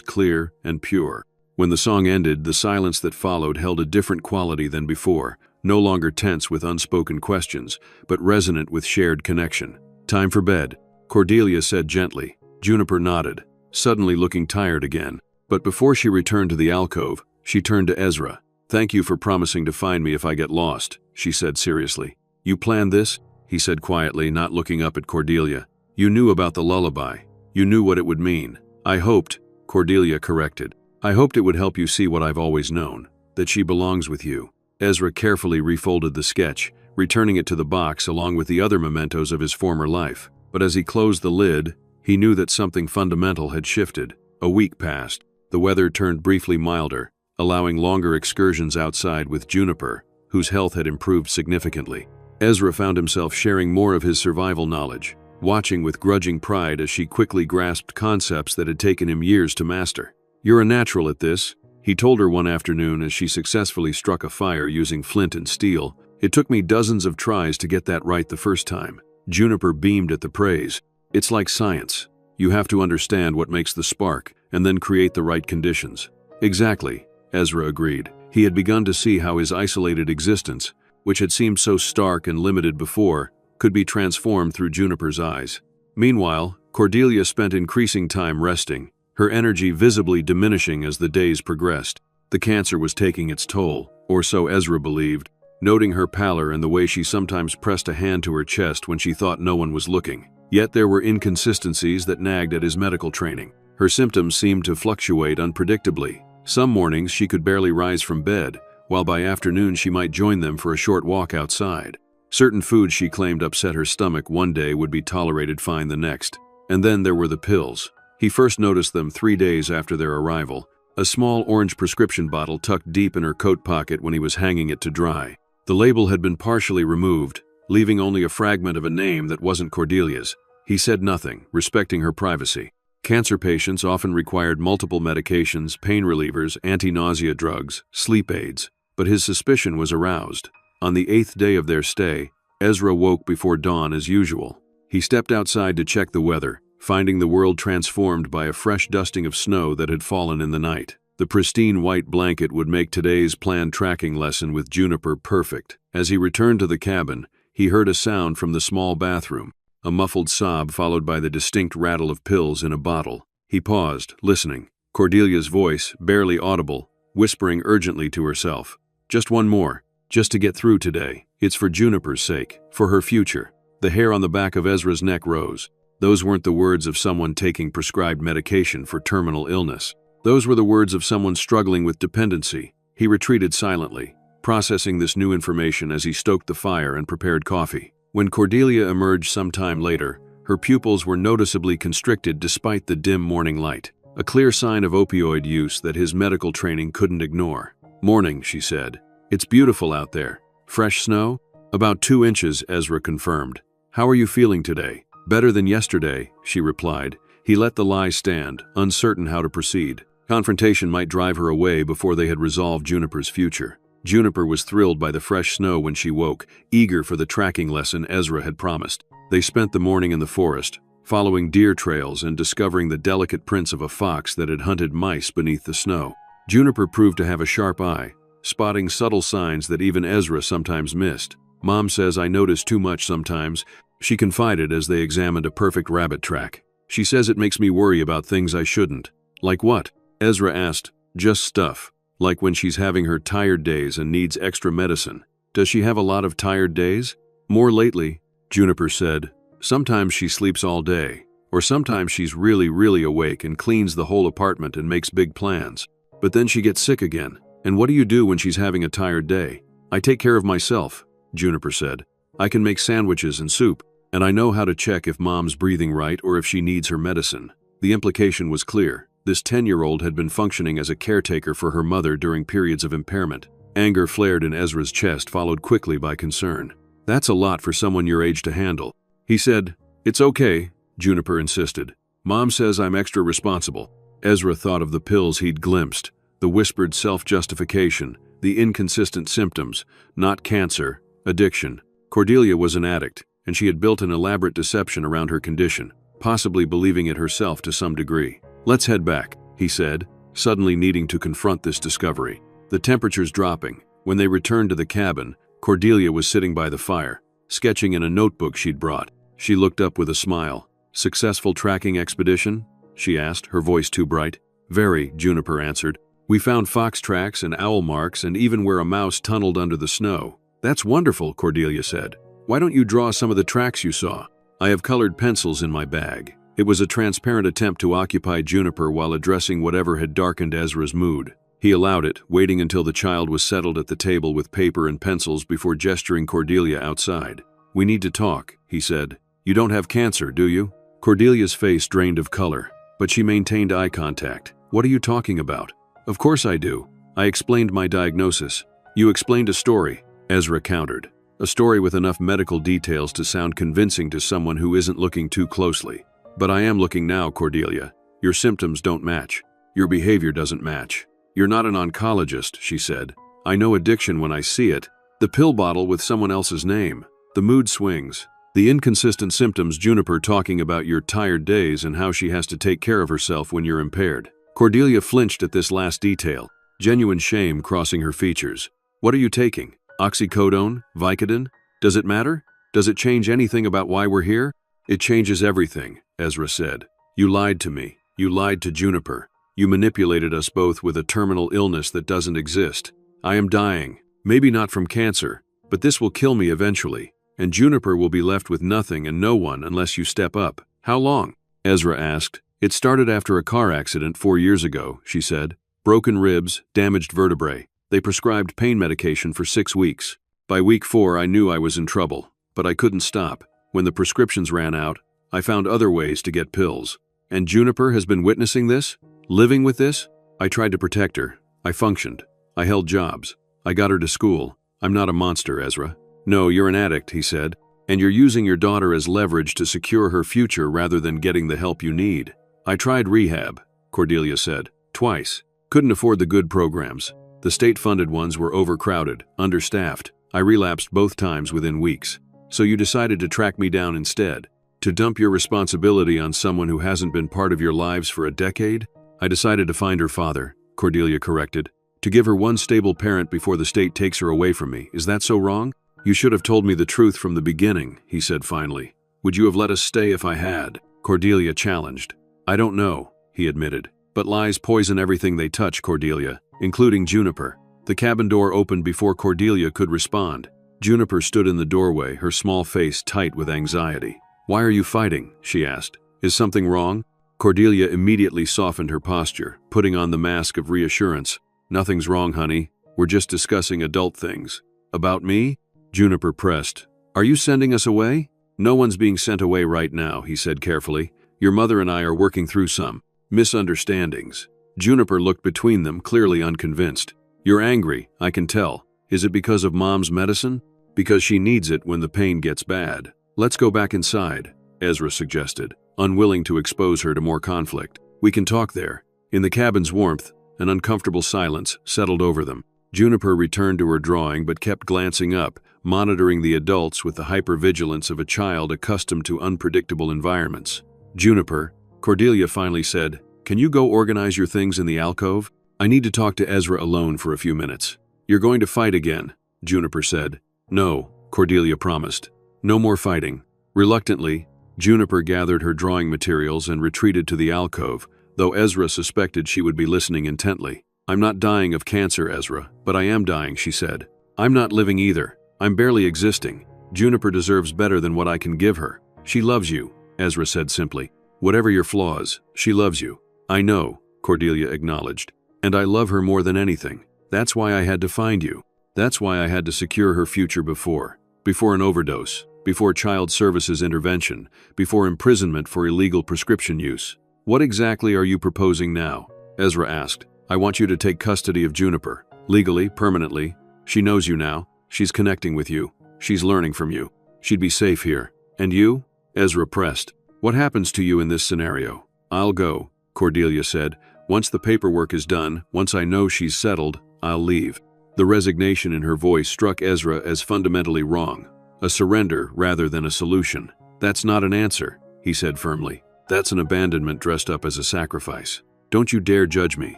clear and pure. When the song ended, the silence that followed held a different quality than before, no longer tense with unspoken questions, but resonant with shared connection. "Time for bed," Cordelia said gently. Juniper nodded, suddenly looking tired again. But before she returned to the alcove, she turned to Ezra. "Thank you for promising to find me if I get lost," she said seriously. "You planned this?" he said quietly, not looking up at Cordelia. "You knew about the lullaby. You knew what it would mean." "I hoped," Cordelia corrected. "I hoped it would help you see what I've always known, that she belongs with you." Ezra carefully refolded the sketch, returning it to the box along with the other mementos of his former life. But as he closed the lid, he knew that something fundamental had shifted. A week passed. The weather turned briefly milder, allowing longer excursions outside with Juniper, whose health had improved significantly. Ezra found himself sharing more of his survival knowledge, watching with grudging pride as she quickly grasped concepts that had taken him years to master. "You're a natural at this," he told her one afternoon as she successfully struck a fire using flint and steel. "It took me dozens of tries to get that right the first time." Juniper beamed at the praise. "It's like science. You have to understand what makes the spark, and then create the right conditions." "Exactly," Ezra agreed. He had begun to see how his isolated existence, which had seemed so stark and limited before, could be transformed through Juniper's eyes. Meanwhile, Cordelia spent increasing time resting, her energy visibly diminishing as the days progressed. The cancer was taking its toll, or so Ezra believed, noting her pallor and the way she sometimes pressed a hand to her chest when she thought no one was looking. Yet there were inconsistencies that nagged at his medical training. Her symptoms seemed to fluctuate unpredictably. Some mornings she could barely rise from bed, while by afternoon she might join them for a short walk outside. Certain foods she claimed upset her stomach one day would be tolerated fine the next. And then there were the pills. He first noticed them 3 days after their arrival, a small orange prescription bottle tucked deep in her coat pocket when he was hanging it to dry. The label had been partially removed, leaving only a fragment of a name that wasn't Cordelia's. He said nothing, respecting her privacy. Cancer patients often required multiple medications, pain relievers, anti-nausea drugs, sleep aids, but his suspicion was aroused. On the 8th day of their stay, Ezra woke before dawn as usual. He stepped outside to check the weather, finding the world transformed by a fresh dusting of snow that had fallen in the night. The pristine white blanket would make today's planned tracking lesson with Juniper perfect. As he returned to the cabin, he heard a sound from the small bathroom, a muffled sob followed by the distinct rattle of pills in a bottle. He paused, listening. Cordelia's voice, barely audible, whispering urgently to herself. "Just one more, just to get through today. It's for Juniper's sake, for her future." The hair on the back of Ezra's neck rose. Those weren't the words of someone taking prescribed medication for terminal illness. Those were the words of someone struggling with dependency. He retreated silently, processing this new information as he stoked the fire and prepared coffee. When Cordelia emerged some time later, her pupils were noticeably constricted despite the dim morning light, a clear sign of opioid use that his medical training couldn't ignore. "Morning," she said. "It's beautiful out there. Fresh snow?" "About 2 inches," Ezra confirmed. "How are you feeling today?" "Better than yesterday," she replied. He let the lie stand, uncertain how to proceed. Confrontation might drive her away before they had resolved Juniper's future. Juniper was thrilled by the fresh snow when she woke, eager for the tracking lesson Ezra had promised. They spent the morning in the forest, following deer trails and discovering the delicate prints of a fox that had hunted mice beneath the snow. Juniper proved to have a sharp eye, spotting subtle signs that even Ezra sometimes missed. "Mom says I notice too much sometimes," she confided as they examined a perfect rabbit track. "She says it makes me worry about things I shouldn't." "Like what?" Ezra asked. "Just stuff. Like when she's having her tired days and needs extra medicine." "Does she have a lot of tired days?" "More lately," Juniper said. "Sometimes she sleeps all day, or sometimes she's really awake and cleans the whole apartment and makes big plans. But then she gets sick again. And what do you do when she's having a tired day?" "I take care of myself," Juniper said. "I can make sandwiches and soup, and I know how to check if Mom's breathing right or if she needs her medicine." The implication was clear. This 10-year-old had been functioning as a caretaker for her mother during periods of impairment. Anger flared in Ezra's chest, followed quickly by concern. "That's a lot for someone your age to handle." He said. "It's okay," Juniper insisted. "Mom says I'm extra responsible." Ezra thought of the pills he'd glimpsed, the whispered self-justification, the inconsistent symptoms, not cancer, addiction. Cordelia was an addict, and she had built an elaborate deception around her condition, possibly believing it herself to some degree. "Let's head back," he said, suddenly needing to confront this discovery. The temperature's dropping. When they returned to the cabin, Cordelia was sitting by the fire, sketching in a notebook she'd brought. She looked up with a smile. "Successful tracking expedition?" she asked, her voice too bright. "Very," Juniper answered. "We found fox tracks and owl marks and even where a mouse tunneled under the snow." "That's wonderful," Cordelia said. "Why don't you draw some of the tracks you saw?" "I have colored pencils in my bag." It was a transparent attempt to occupy Juniper while addressing whatever had darkened Ezra's mood. He allowed it, waiting until the child was settled at the table with paper and pencils before gesturing Cordelia outside. "We need to talk," he said. "You don't have cancer, do you?" Cordelia's face drained of color, but she maintained eye contact. "What are you talking about?" "Of course I do. I explained my diagnosis." "You explained a story," Ezra countered. "A story with enough medical details to sound convincing to someone who isn't looking too closely." "But I am looking now, Cordelia. Your symptoms don't match. Your behavior doesn't match. You're not an oncologist," she said. "I know addiction when I see it. The pill bottle with someone else's name. The mood swings. The inconsistent symptoms, Juniper talking about your tired days and how she has to take care of herself when you're impaired." Cordelia flinched at this last detail, genuine shame crossing her features. "What are you taking? Oxycodone? Vicodin? Does it matter? Does it change anything about why we're here?" "It changes everything," Ezra said. "You lied to me. You lied to Juniper. You manipulated us both with a terminal illness that doesn't exist. I am dying. Maybe not from cancer, but this will kill me eventually. And Juniper will be left with nothing and no one unless you step up." "How long?" Ezra asked. "It started after a car accident 4 years ago," she said. "Broken ribs, damaged vertebrae. They prescribed pain medication for 6 weeks. By week 4, I knew I was in trouble, but I couldn't stop. When the prescriptions ran out, I found other ways to get pills. And Juniper has been witnessing this? Living with this? I tried to protect her. I functioned. I held jobs. I got her to school. I'm not a monster, Ezra." "No, you're an addict," he said. "And you're using your daughter as leverage to secure her future rather than getting the help you need." "I tried rehab," Cordelia said. "Twice. Couldn't afford the good programs. The state-funded ones were overcrowded, understaffed. I relapsed both times within weeks. So you decided to track me down instead? To dump your responsibility on someone who hasn't been part of your lives for a decade?" "I decided to find her father," Cordelia corrected. "To give her one stable parent before the state takes her away from me. Is that so wrong?" "You should have told me the truth from the beginning," he said finally. "Would you have let us stay if I had?" Cordelia challenged. "I don't know," he admitted. "But lies poison everything they touch, Cordelia, including Juniper." The cabin door opened before Cordelia could respond. Juniper stood in the doorway, her small face tight with anxiety. "Why are you fighting?" she asked. "Is something wrong?" Cordelia immediately softened her posture, putting on the mask of reassurance. "Nothing's wrong, honey. We're just discussing adult things." "About me?" Juniper pressed. "Are you sending us away?" "No one's being sent away right now," he said carefully. "Your mother and I are working through some misunderstandings." Juniper looked between them, clearly unconvinced. "You're angry, I can tell. Is it because of Mom's medicine?" "Because she needs it when the pain gets bad." "Let's go back inside," Ezra suggested, unwilling to expose her to more conflict. "We can talk there." In the cabin's warmth, an uncomfortable silence settled over them. Juniper returned to her drawing but kept glancing up, monitoring the adults with the hypervigilance of a child accustomed to unpredictable environments. "Juniper," Cordelia finally said, "can you go organize your things in the alcove? I need to talk to Ezra alone for a few minutes." "You're going to fight again," Juniper said. "No," Cordelia promised. "No more fighting." Reluctantly, Juniper gathered her drawing materials and retreated to the alcove, though Ezra suspected she would be listening intently. "I'm not dying of cancer, Ezra, but I am dying," she said. "I'm not living either. I'm barely existing. Juniper deserves better than what I can give her." "She loves you," Ezra said simply. "Whatever your flaws, she loves you." "I know," Cordelia acknowledged. "And I love her more than anything. That's why I had to find you. That's why I had to secure her future before an overdose, before child services intervention, before imprisonment for illegal prescription use." "What exactly are you proposing now?" Ezra asked. "I want you to take custody of Juniper. Legally, permanently. She knows you now. She's connecting with you. She's learning from you. She'd be safe here. And you?" Ezra pressed. "What happens to you in this scenario?" "I'll go," Cordelia said, Once the paperwork is done, once I know she's settled, I'll leave." The resignation in her voice struck Ezra as fundamentally wrong. A surrender rather than a solution. "That's not an answer," he said firmly. "That's an abandonment dressed up as a sacrifice. Don't you dare judge me.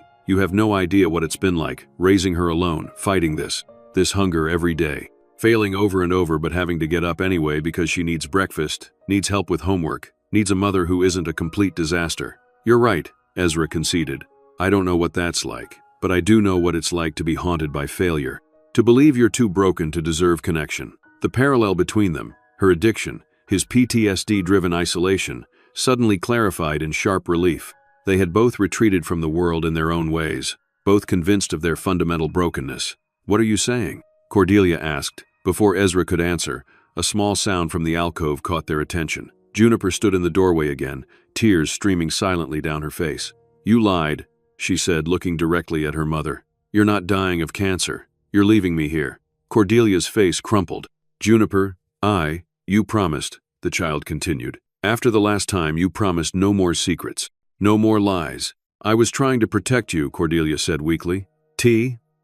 You have no idea what it's been like, raising her alone, fighting this hunger every day. Failing over and over but having to get up anyway because she needs breakfast, needs help with homework, needs a mother who isn't a complete disaster." "You're right," Ezra conceded. "I don't know what that's like, but I do know what it's like to be haunted by failure. To believe you're too broken to deserve connection." The parallel between them, her addiction, his PTSD-driven isolation, suddenly clarified in sharp relief. They had both retreated from the world in their own ways, both convinced of their fundamental brokenness. "What are you saying?" Cordelia asked. Before Ezra could answer, a small sound from the alcove caught their attention. Juniper stood in the doorway again, tears streaming silently down her face. "You lied," she said, looking directly at her mother. "You're not dying of cancer. You're leaving me here." Cordelia's face crumpled. "Juniper, you promised," the child continued. "After the last time, you promised no more secrets, no more lies." "I was trying to protect you," Cordelia said weakly.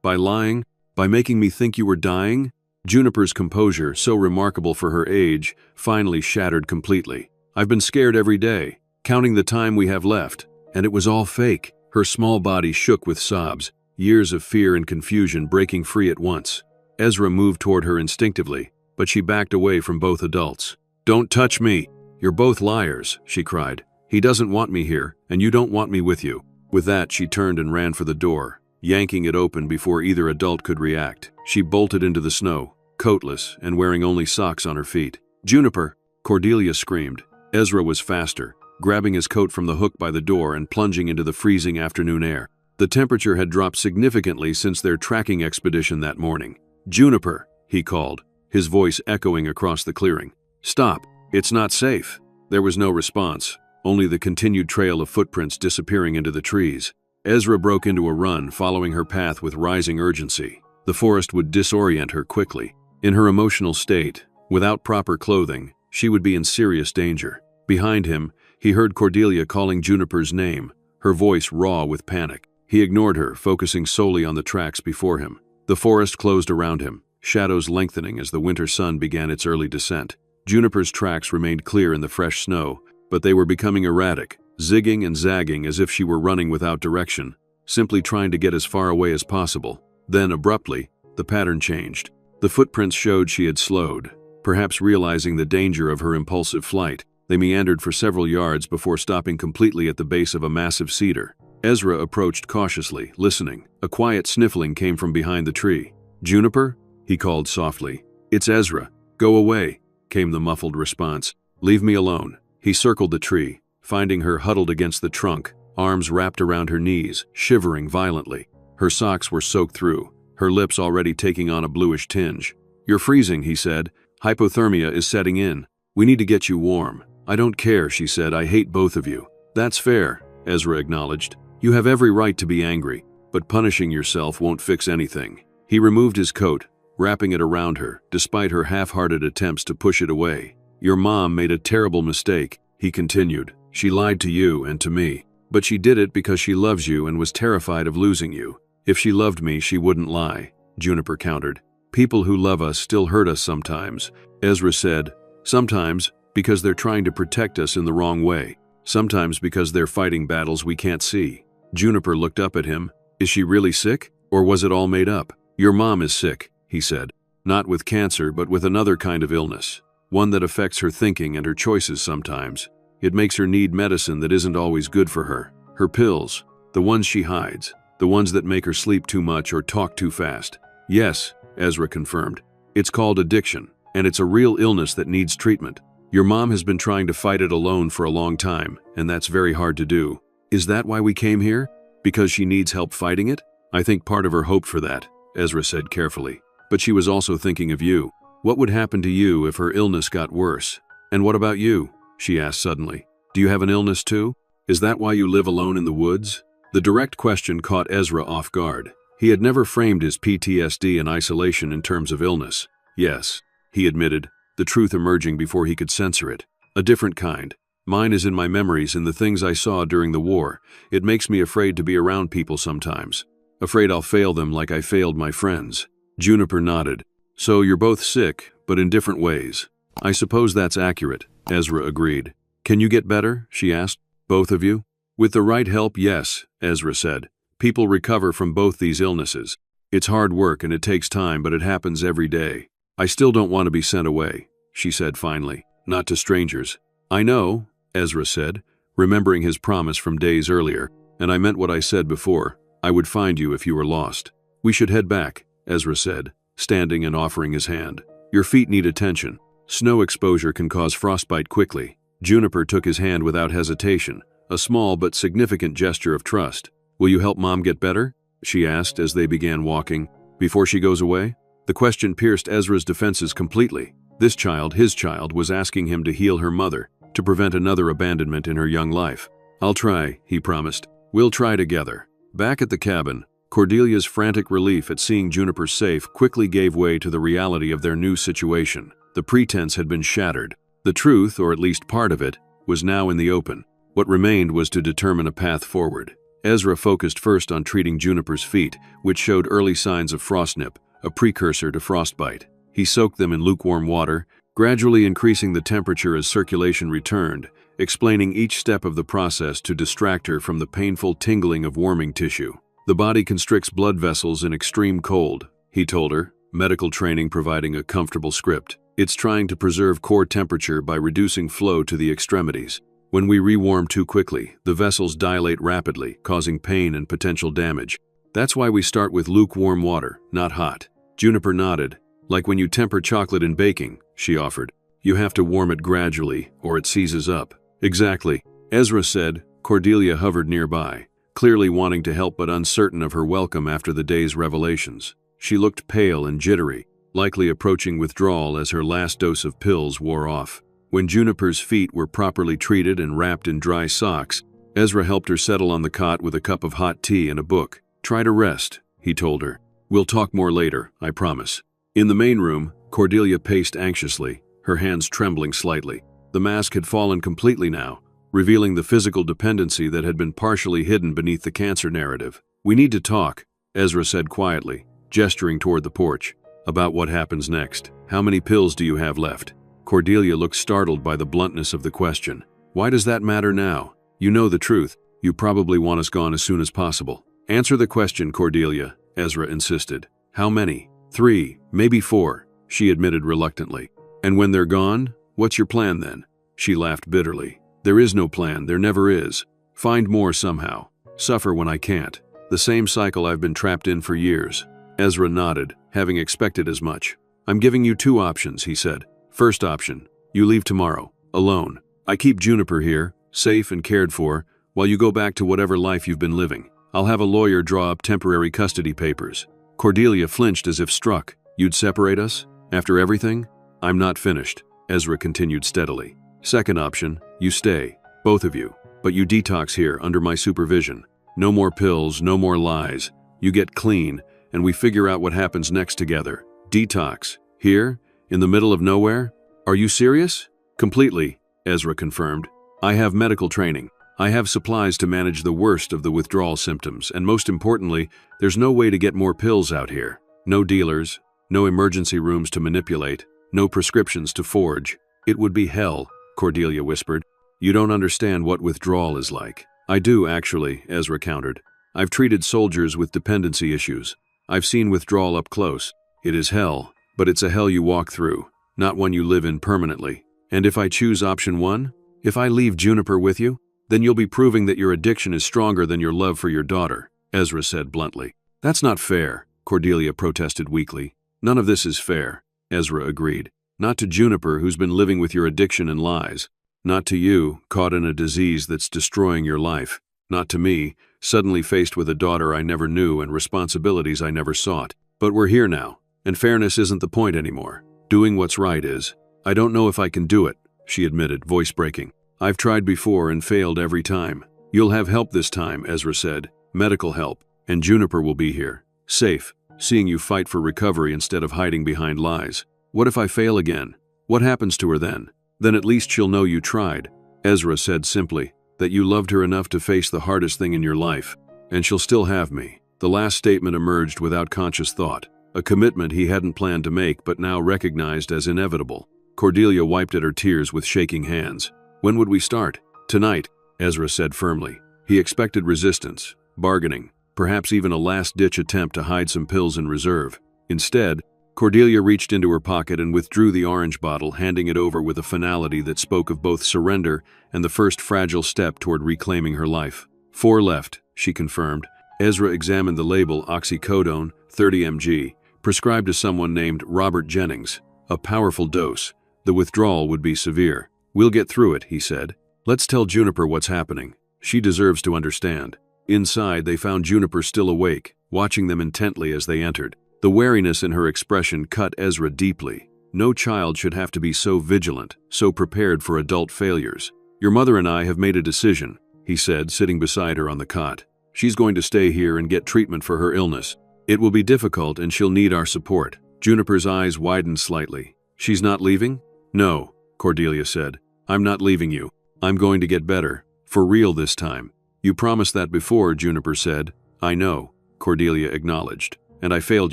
By lying? By making me think you were dying?" Juniper's composure, so remarkable for her age, finally shattered completely. "I've been scared every day, counting the time we have left, and it was all fake." Her small body shook with sobs, years of fear and confusion breaking free at once. Ezra moved toward her instinctively, but she backed away from both adults. "Don't touch me! You're both liars," she cried. "He doesn't want me here, and you don't want me with you." With that, she turned and ran for the door, yanking it open before either adult could react. She bolted into the snow, coatless and wearing only socks on her feet. "Juniper!" Cordelia screamed. Ezra was faster, grabbing his coat from the hook by the door and plunging into the freezing afternoon air. The temperature had dropped significantly since their tracking expedition that morning. "Juniper!" he called, his voice echoing across the clearing. "Stop! It's not safe!" There was no response, only the continued trail of footprints disappearing into the trees. Ezra broke into a run, following her path with rising urgency. The forest would disorient her quickly. In her emotional state, without proper clothing, she would be in serious danger. Behind him, he heard Cordelia calling Juniper's name, her voice raw with panic. He ignored her, focusing solely on the tracks before him. The forest closed around him, shadows lengthening as the winter sun began its early descent. Juniper's tracks remained clear in the fresh snow, but they were becoming erratic, zigging and zagging as if she were running without direction, simply trying to get as far away as possible. Then, abruptly, the pattern changed. The footprints showed she had slowed, perhaps realizing the danger of her impulsive flight. They meandered for several yards before stopping completely at the base of a massive cedar. Ezra approached cautiously, listening. A quiet sniffling came from behind the tree. "Juniper?" he called softly. "It's Ezra. Go away," came the muffled response. "Leave me alone." He circled the tree, finding her huddled against the trunk, arms wrapped around her knees, shivering violently. Her socks were soaked through, her lips already taking on a bluish tinge. "You're freezing," he said. "Hypothermia is setting in. We need to get you warm." "I don't care," she said. "I hate both of you." "That's fair," Ezra acknowledged. "You have every right to be angry, but punishing yourself won't fix anything." He removed his coat, wrapping it around her, despite her half-hearted attempts to push it away. "Your mom made a terrible mistake," he continued. "She lied to you and to me. But she did it because she loves you and was terrified of losing you. If she loved me, she wouldn't lie," Juniper countered. "People who love us still hurt us sometimes," Ezra said. "Sometimes because they're trying to protect us in the wrong way. Sometimes because they're fighting battles we can't see." Juniper looked up at him. "Is she really sick? Or was it all made up?" "Your mom is sick," he said. "Not with cancer, but with another kind of illness. One that affects her thinking and her choices sometimes. It makes her need medicine that isn't always good for her. Her pills, the ones she hides, the ones that make her sleep too much or talk too fast." "Yes," Ezra confirmed. "It's called addiction, and it's a real illness that needs treatment. Your mom has been trying to fight it alone for a long time, and that's very hard to do." "Is that why we came here? Because she needs help fighting it?" "I think part of her hoped for that," Ezra said carefully. "But she was also thinking of you. What would happen to you if her illness got worse? And what about you?" she asked suddenly. "Do you have an illness too? Is that why you live alone in the woods?" The direct question caught Ezra off guard. He had never framed his PTSD and isolation in terms of illness. "Yes," he admitted, the truth emerging before he could censor it. "A different kind. Mine is in my memories and the things I saw during the war. It makes me afraid to be around people sometimes. Afraid I'll fail them like I failed my friends. Juniper nodded. So you're both sick, but in different ways. I suppose that's accurate, Ezra agreed. Can you get better? She asked. Both of you? With the right help, yes, Ezra said. People recover from both these illnesses. It's hard work and it takes time, but it happens every day. I still don't want to be sent away, she said finally. Not to strangers. I know, Ezra said, remembering his promise from days earlier, and I meant what I said before. I would find you if you were lost. We should head back, Ezra said, standing and offering his hand. Your feet need attention. Snow exposure can cause frostbite quickly. Juniper took his hand without hesitation, a small but significant gesture of trust. Will you help Mom get better? She asked as they began walking. Before she goes away? The question pierced Ezra's defenses completely. This child, his child, was asking him to heal her mother, to prevent another abandonment in her young life. I'll try, he promised. We'll try together. Back at the cabin, Cordelia's frantic relief at seeing Juniper safe quickly gave way to the reality of their new situation. The pretense had been shattered. The truth, or at least part of it, was now in the open. What remained was to determine a path forward. Ezra focused first on treating Juniper's feet, which showed early signs of frostnip, a precursor to frostbite. He soaked them in lukewarm water, gradually increasing the temperature as circulation returned, explaining each step of the process to distract her from the painful tingling of warming tissue. The body constricts blood vessels in extreme cold, he told her, medical training providing a comfortable script. It's trying to preserve core temperature by reducing flow to the extremities. When we rewarm too quickly, the vessels dilate rapidly, causing pain and potential damage. That's why we start with lukewarm water, not hot. Juniper nodded. Like when you temper chocolate in baking, she offered. You have to warm it gradually, or it seizes up. Exactly, Ezra said. Cordelia hovered nearby, clearly wanting to help but uncertain of her welcome after the day's revelations. She looked pale and jittery, likely approaching withdrawal as her last dose of pills wore off. When Juniper's feet were properly treated and wrapped in dry socks, Ezra helped her settle on the cot with a cup of hot tea and a book. Try to rest, he told her. We'll talk more later, I promise. In the main room, Cordelia paced anxiously, her hands trembling slightly. The mask had fallen completely now, revealing the physical dependency that had been partially hidden beneath the cancer narrative. We need to talk, Ezra said quietly, gesturing toward the porch. About what happens next. How many pills do you have left? Cordelia looked startled by the bluntness of the question. Why does that matter now? You know the truth. You probably want us gone as soon as possible. Answer the question, Cordelia, Ezra insisted. How many? 3, maybe 4, she admitted reluctantly. And when they're gone, what's your plan then? She laughed bitterly. There is no plan, there never is. Find more somehow. Suffer when I can't. The same cycle I've been trapped in for years. Ezra nodded, having expected as much. I'm giving you 2 options, he said. First option, you leave tomorrow, alone. I keep Juniper here, safe and cared for, while you go back to whatever life you've been living. I'll have a lawyer draw up temporary custody papers. Cordelia flinched as if struck. You'd separate us? After everything? I'm not finished, Ezra continued steadily. Second option, you stay, both of you, but you detox here under my supervision. No more pills, no more lies. You get clean, and we figure out what happens next together. Detox. Here? In the middle of nowhere? Are you serious? Completely, Ezra confirmed. I have medical training. I have supplies to manage the worst of the withdrawal symptoms, and most importantly, there's no way to get more pills out here. No dealers, no emergency rooms to manipulate, no prescriptions to forge. It would be hell, Cordelia whispered. You don't understand what withdrawal is like. I do, actually, Ezra countered. I've treated soldiers with dependency issues. I've seen withdrawal up close. It is hell, but it's a hell you walk through, not one you live in permanently. And if I choose option 1, if I leave Juniper with you, then you'll be proving that your addiction is stronger than your love for your daughter, Ezra said bluntly. That's not fair, Cordelia protested weakly. None of this is fair, Ezra agreed. Not to Juniper, who's been living with your addiction and lies. Not to you, caught in a disease that's destroying your life. Not to me, suddenly faced with a daughter I never knew and responsibilities I never sought. But we're here now, and fairness isn't the point anymore. Doing what's right is. I don't know if I can do it, she admitted, voice breaking. I've tried before and failed every time. You'll have help this time, Ezra said. Medical help. And Juniper will be here. Safe, seeing you fight for recovery instead of hiding behind lies. What if I fail again? What happens to her then? Then at least she'll know you tried. Ezra said simply, "That you loved her enough to face the hardest thing in your life, and she'll still have me." The last statement emerged without conscious thought, a commitment he hadn't planned to make but now recognized as inevitable. Cordelia wiped at her tears with shaking hands. "When would we start?" "Tonight," Ezra said firmly. He expected resistance, bargaining, perhaps even a last-ditch attempt to hide some pills in reserve. Instead, Cordelia reached into her pocket and withdrew the orange bottle, handing it over with a finality that spoke of both surrender and the first fragile step toward reclaiming her life. "4 left," she confirmed. Ezra examined the label, oxycodone, 30 mg, prescribed to someone named Robert Jennings. A powerful dose. The withdrawal would be severe. "We'll get through it," he said. "Let's tell Juniper what's happening. She deserves to understand." Inside, they found Juniper still awake, watching them intently as they entered. The wariness in her expression cut Ezra deeply. No child should have to be so vigilant, so prepared for adult failures. "Your mother and I have made a decision," he said, sitting beside her on the cot. "She's going to stay here and get treatment for her illness. It will be difficult and she'll need our support." Juniper's eyes widened slightly. "She's not leaving?" "No," Cordelia said. "I'm not leaving you. I'm going to get better. For real this time." "You promised that before," Juniper said. "I know," Cordelia acknowledged. "And I failed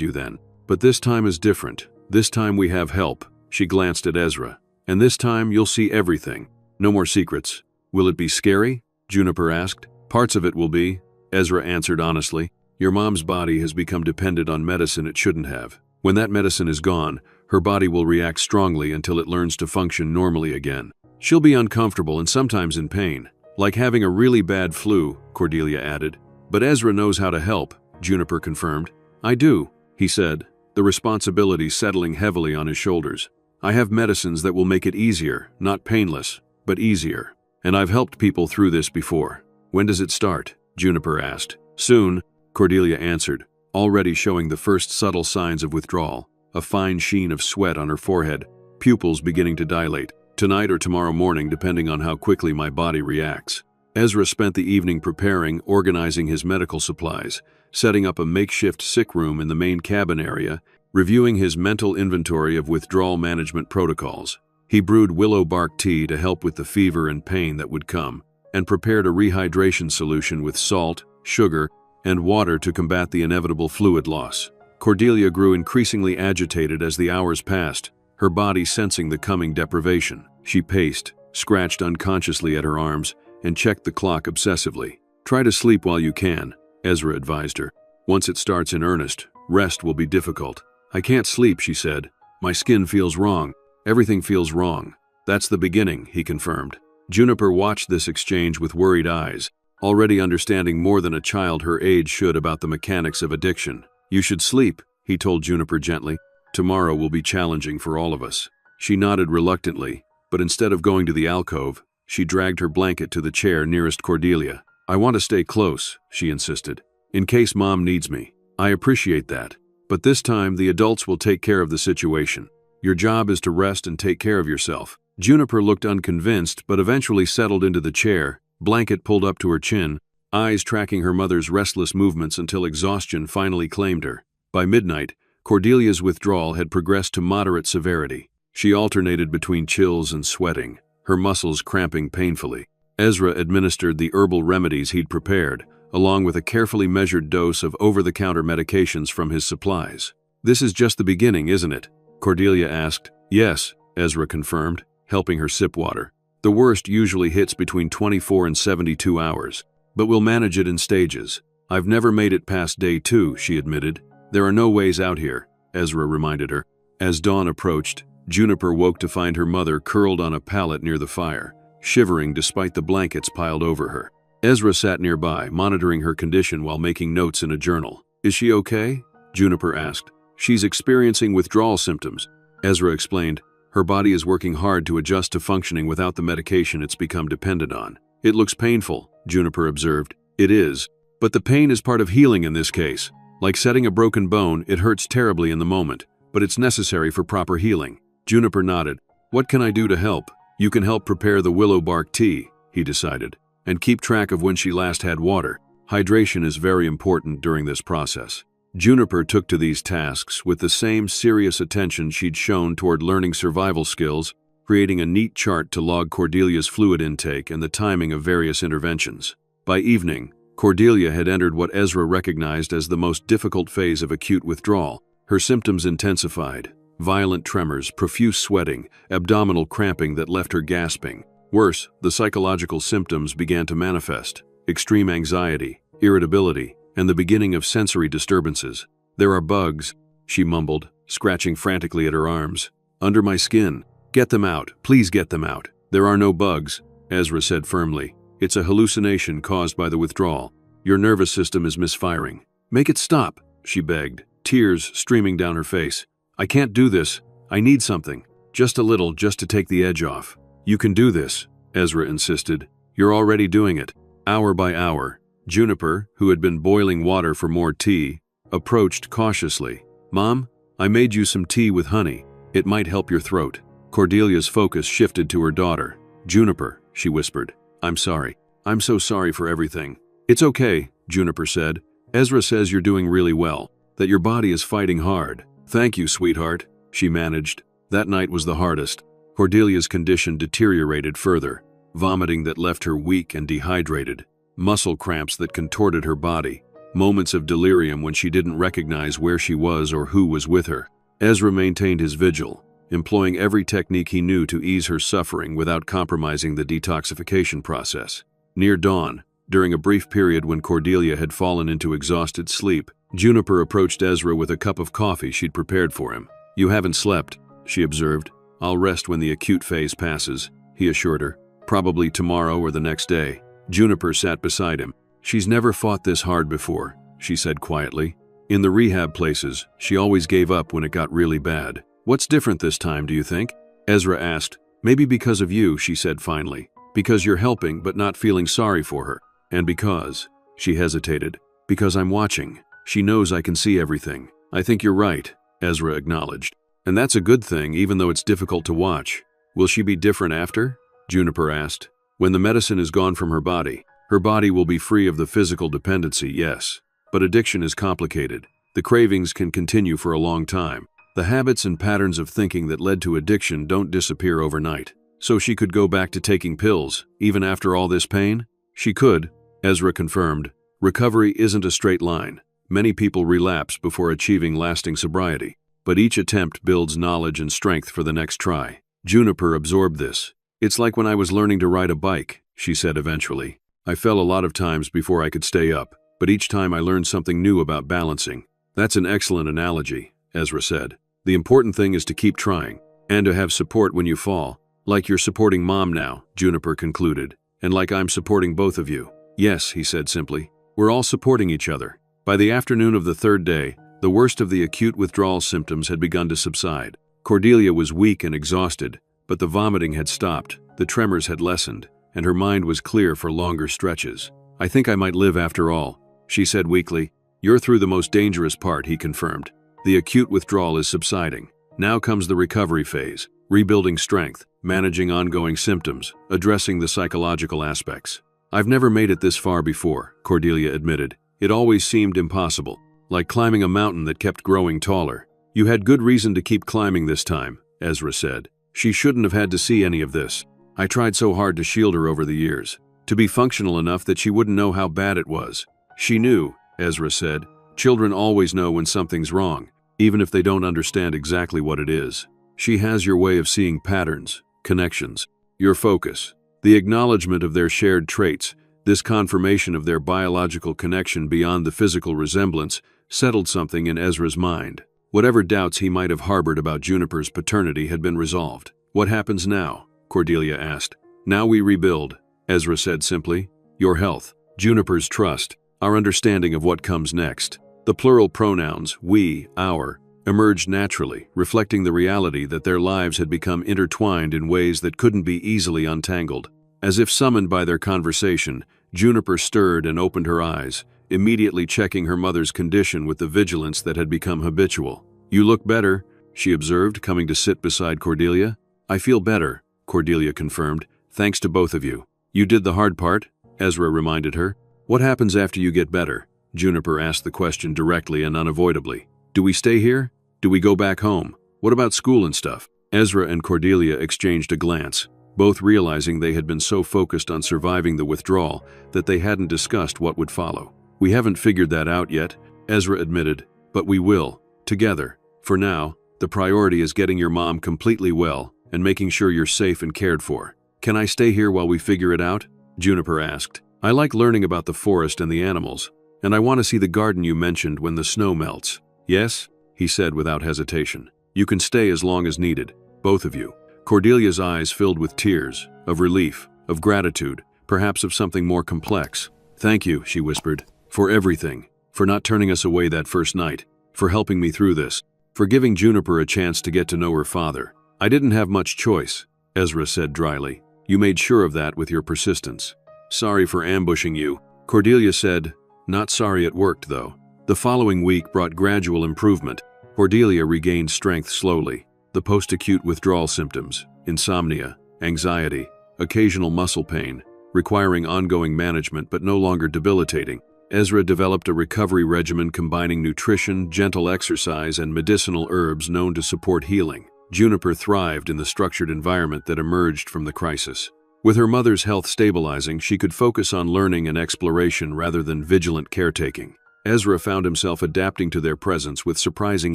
you then. But this time is different. This time we have help." She glanced at Ezra. "And this time you'll see everything. No more secrets." "Will it be scary?" Juniper asked. "Parts of it will be," Ezra answered honestly. "Your mom's body has become dependent on medicine it shouldn't have. When that medicine is gone, her body will react strongly until it learns to function normally again. She'll be uncomfortable and sometimes in pain. Like having a really bad flu," Cordelia added. "But Ezra knows how to help," Juniper confirmed. "I do," he said, the responsibility settling heavily on his shoulders. "I have medicines that will make it easier, not painless, but easier. And I've helped people through this before." "When does it start?" Juniper asked. "Soon," Cordelia answered, already showing the first subtle signs of withdrawal, a fine sheen of sweat on her forehead, pupils beginning to dilate. "Tonight or tomorrow morning, depending on how quickly my body reacts." Ezra spent the evening preparing, organizing his medical supplies, setting up a makeshift sick room in the main cabin area, reviewing his mental inventory of withdrawal management protocols. He brewed willow bark tea to help with the fever and pain that would come, and prepared a rehydration solution with salt, sugar, and water to combat the inevitable fluid loss. Cordelia grew increasingly agitated as the hours passed, her body sensing the coming deprivation. She paced, scratched unconsciously at her arms, and checked the clock obsessively. "Try to sleep while you can," Ezra advised her. "Once it starts in earnest, rest will be difficult." "I can't sleep," she said. "My skin feels wrong. Everything feels wrong." "That's the beginning," he confirmed. Juniper watched this exchange with worried eyes, already understanding more than a child her age should about the mechanics of addiction. "You should sleep," he told Juniper gently. "Tomorrow will be challenging for all of us." She nodded reluctantly, but instead of going to the alcove, she dragged her blanket to the chair nearest Cordelia. "I want to stay close," she insisted, "in case Mom needs me." "I appreciate that. But this time, the adults will take care of the situation. Your job is to rest and take care of yourself." Juniper looked unconvinced, but eventually settled into the chair, blanket pulled up to her chin, eyes tracking her mother's restless movements until exhaustion finally claimed her. By midnight, Cordelia's withdrawal had progressed to moderate severity. She alternated between chills and sweating, her muscles cramping painfully. Ezra administered the herbal remedies he'd prepared, along with a carefully measured dose of over-the-counter medications from his supplies. "This is just the beginning, isn't it?" Cordelia asked. "Yes," Ezra confirmed, helping her sip water. "The worst usually hits between 24 and 72 hours, but we'll manage it in stages." "I've never made it past day 2, she admitted. "There are no ways out here," Ezra reminded her. As dawn approached, Juniper woke to find her mother curled on a pallet near the fire, shivering despite the blankets piled over her. Ezra sat nearby, monitoring her condition while making notes in a journal. "Is she okay?" Juniper asked. "She's experiencing withdrawal symptoms," Ezra explained. "Her body is working hard to adjust to functioning without the medication it's become dependent on." "It looks painful," Juniper observed. "It is. But the pain is part of healing in this case. Like setting a broken bone, it hurts terribly in the moment, but it's necessary for proper healing." Juniper nodded. "What can I do to help?" "You can help prepare the willow bark tea," he decided, "and keep track of when she last had water. Hydration is very important during this process." Juniper took to these tasks with the same serious attention she'd shown toward learning survival skills, creating a neat chart to log Cordelia's fluid intake and the timing of various interventions. By evening, Cordelia had entered what Ezra recognized as the most difficult phase of acute withdrawal. Her symptoms intensified: violent tremors, profuse sweating, abdominal cramping that left her gasping. Worse, the psychological symptoms began to manifest: extreme anxiety, irritability, and the beginning of sensory disturbances. "There are bugs," she mumbled, scratching frantically at her arms. "Under my skin. Get them out. Please get them out." "There are no bugs," Ezra said firmly. "It's a hallucination caused by the withdrawal. Your nervous system is misfiring." "Make it stop," she begged, tears streaming down her face. "I can't do this. I need something. Just a little, just to take the edge off." "You can do this," Ezra insisted. "You're already doing it." Hour by hour, Juniper, who had been boiling water for more tea, approached cautiously. "Mom, I made you some tea with honey. It might help your throat." Cordelia's focus shifted to her daughter. "Juniper," she whispered, "I'm sorry. I'm so sorry for everything." "It's okay," Juniper said. "Ezra says you're doing really well, that your body is fighting hard." "Thank you, sweetheart," she managed. That night was the hardest. Cordelia's condition deteriorated further: vomiting that left her weak and dehydrated, muscle cramps that contorted her body, moments of delirium when she didn't recognize where she was or who was with her. Ezra maintained his vigil, employing every technique he knew to ease her suffering without compromising the detoxification process. Near dawn, during a brief period when Cordelia had fallen into exhausted sleep, Juniper approached Ezra with a cup of coffee she'd prepared for him. "You haven't slept," she observed. "I'll rest when the acute phase passes," he assured her. "Probably tomorrow or the next day." Juniper sat beside him. "She's never fought this hard before," she said quietly. "In the rehab places, she always gave up when it got really bad. What's different this time, do you think?" Ezra asked. "Maybe because of you," she said finally. "Because you're helping but not feeling sorry for her. And because," she hesitated, "because I'm watching. She knows I can see everything." "I think you're right," Ezra acknowledged. "And that's a good thing, even though it's difficult to watch." "Will she be different after?" Juniper asked. "When the medicine is gone from her body will be free of the physical dependency, yes. But addiction is complicated. The cravings can continue for a long time. The habits and patterns of thinking that led to addiction don't disappear overnight. So she could go back to taking pills, even after all this pain?" "She could," Ezra confirmed. "Recovery isn't a straight line. Many people relapse before achieving lasting sobriety. But each attempt builds knowledge and strength for the next try." Juniper absorbed this. "It's like when I was learning to ride a bike," she said eventually. "I fell a lot of times before I could stay up, but each time I learned something new about balancing." "That's an excellent analogy," Ezra said. "The important thing is to keep trying, and to have support when you fall. Like you're supporting Mom now," Juniper concluded, "and like I'm supporting both of you." "Yes," he said simply. "We're all supporting each other." By the afternoon of the third day, the worst of the acute withdrawal symptoms had begun to subside. Cordelia was weak and exhausted, but the vomiting had stopped, the tremors had lessened, and her mind was clear for longer stretches. "I think I might live after all," she said weakly. "You're through the most dangerous part," he confirmed. "The acute withdrawal is subsiding. Now comes the recovery phase, rebuilding strength, managing ongoing symptoms, addressing the psychological aspects." "I've never made it this far before," Cordelia admitted. "It always seemed impossible, like climbing a mountain that kept growing taller." "You had good reason to keep climbing this time," Ezra said. "She shouldn't have had to see any of this. I tried so hard to shield her over the years, to be functional enough that she wouldn't know how bad it was." "She knew," Ezra said. "Children always know when something's wrong, even if they don't understand exactly what it is. She has your way of seeing patterns, connections, your focus, the acknowledgement of their shared traits. This confirmation of their biological connection beyond the physical resemblance settled something in Ezra's mind. Whatever doubts he might have harbored about Juniper's paternity had been resolved. "What happens now?" Cordelia asked. "Now we rebuild," Ezra said simply. "Your health, Juniper's trust, our understanding of what comes next." The plural pronouns, we, our, emerged naturally, reflecting the reality that their lives had become intertwined in ways that couldn't be easily untangled. As if summoned by their conversation, Juniper stirred and opened her eyes, immediately checking her mother's condition with the vigilance that had become habitual. "You look better," she observed, coming to sit beside Cordelia. "I feel better," Cordelia confirmed, "thanks to both of you." "You did the hard part," Ezra reminded her. "What happens after you get better?" Juniper asked the question directly and unavoidably. "Do we stay here? Do we go back home? What about school and stuff?" Ezra and Cordelia exchanged a glance, both realizing they had been so focused on surviving the withdrawal that they hadn't discussed what would follow. "We haven't figured that out yet," Ezra admitted, "but we will, together. For now, the priority is getting your mom completely well and making sure you're safe and cared for." "Can I stay here while we figure it out?" Juniper asked. "I like learning about the forest and the animals, and I want to see the garden you mentioned when the snow melts." "Yes," he said without hesitation. "You can stay as long as needed, both of you." Cordelia's eyes filled with tears, of relief, of gratitude, perhaps of something more complex. "Thank you," she whispered, "for everything, for not turning us away that first night, for helping me through this, for giving Juniper a chance to get to know her father." "I didn't have much choice," Ezra said dryly. "You made sure of that with your persistence." "Sorry for ambushing you," Cordelia said. "Not sorry it worked, though." The following week brought gradual improvement. Cordelia regained strength slowly. The post-acute withdrawal symptoms, insomnia, anxiety, occasional muscle pain, requiring ongoing management but no longer debilitating. Ezra developed a recovery regimen combining nutrition, gentle exercise, and medicinal herbs known to support healing. Juniper thrived in the structured environment that emerged from the crisis. With her mother's health stabilizing, she could focus on learning and exploration rather than vigilant caretaking. Ezra found himself adapting to their presence with surprising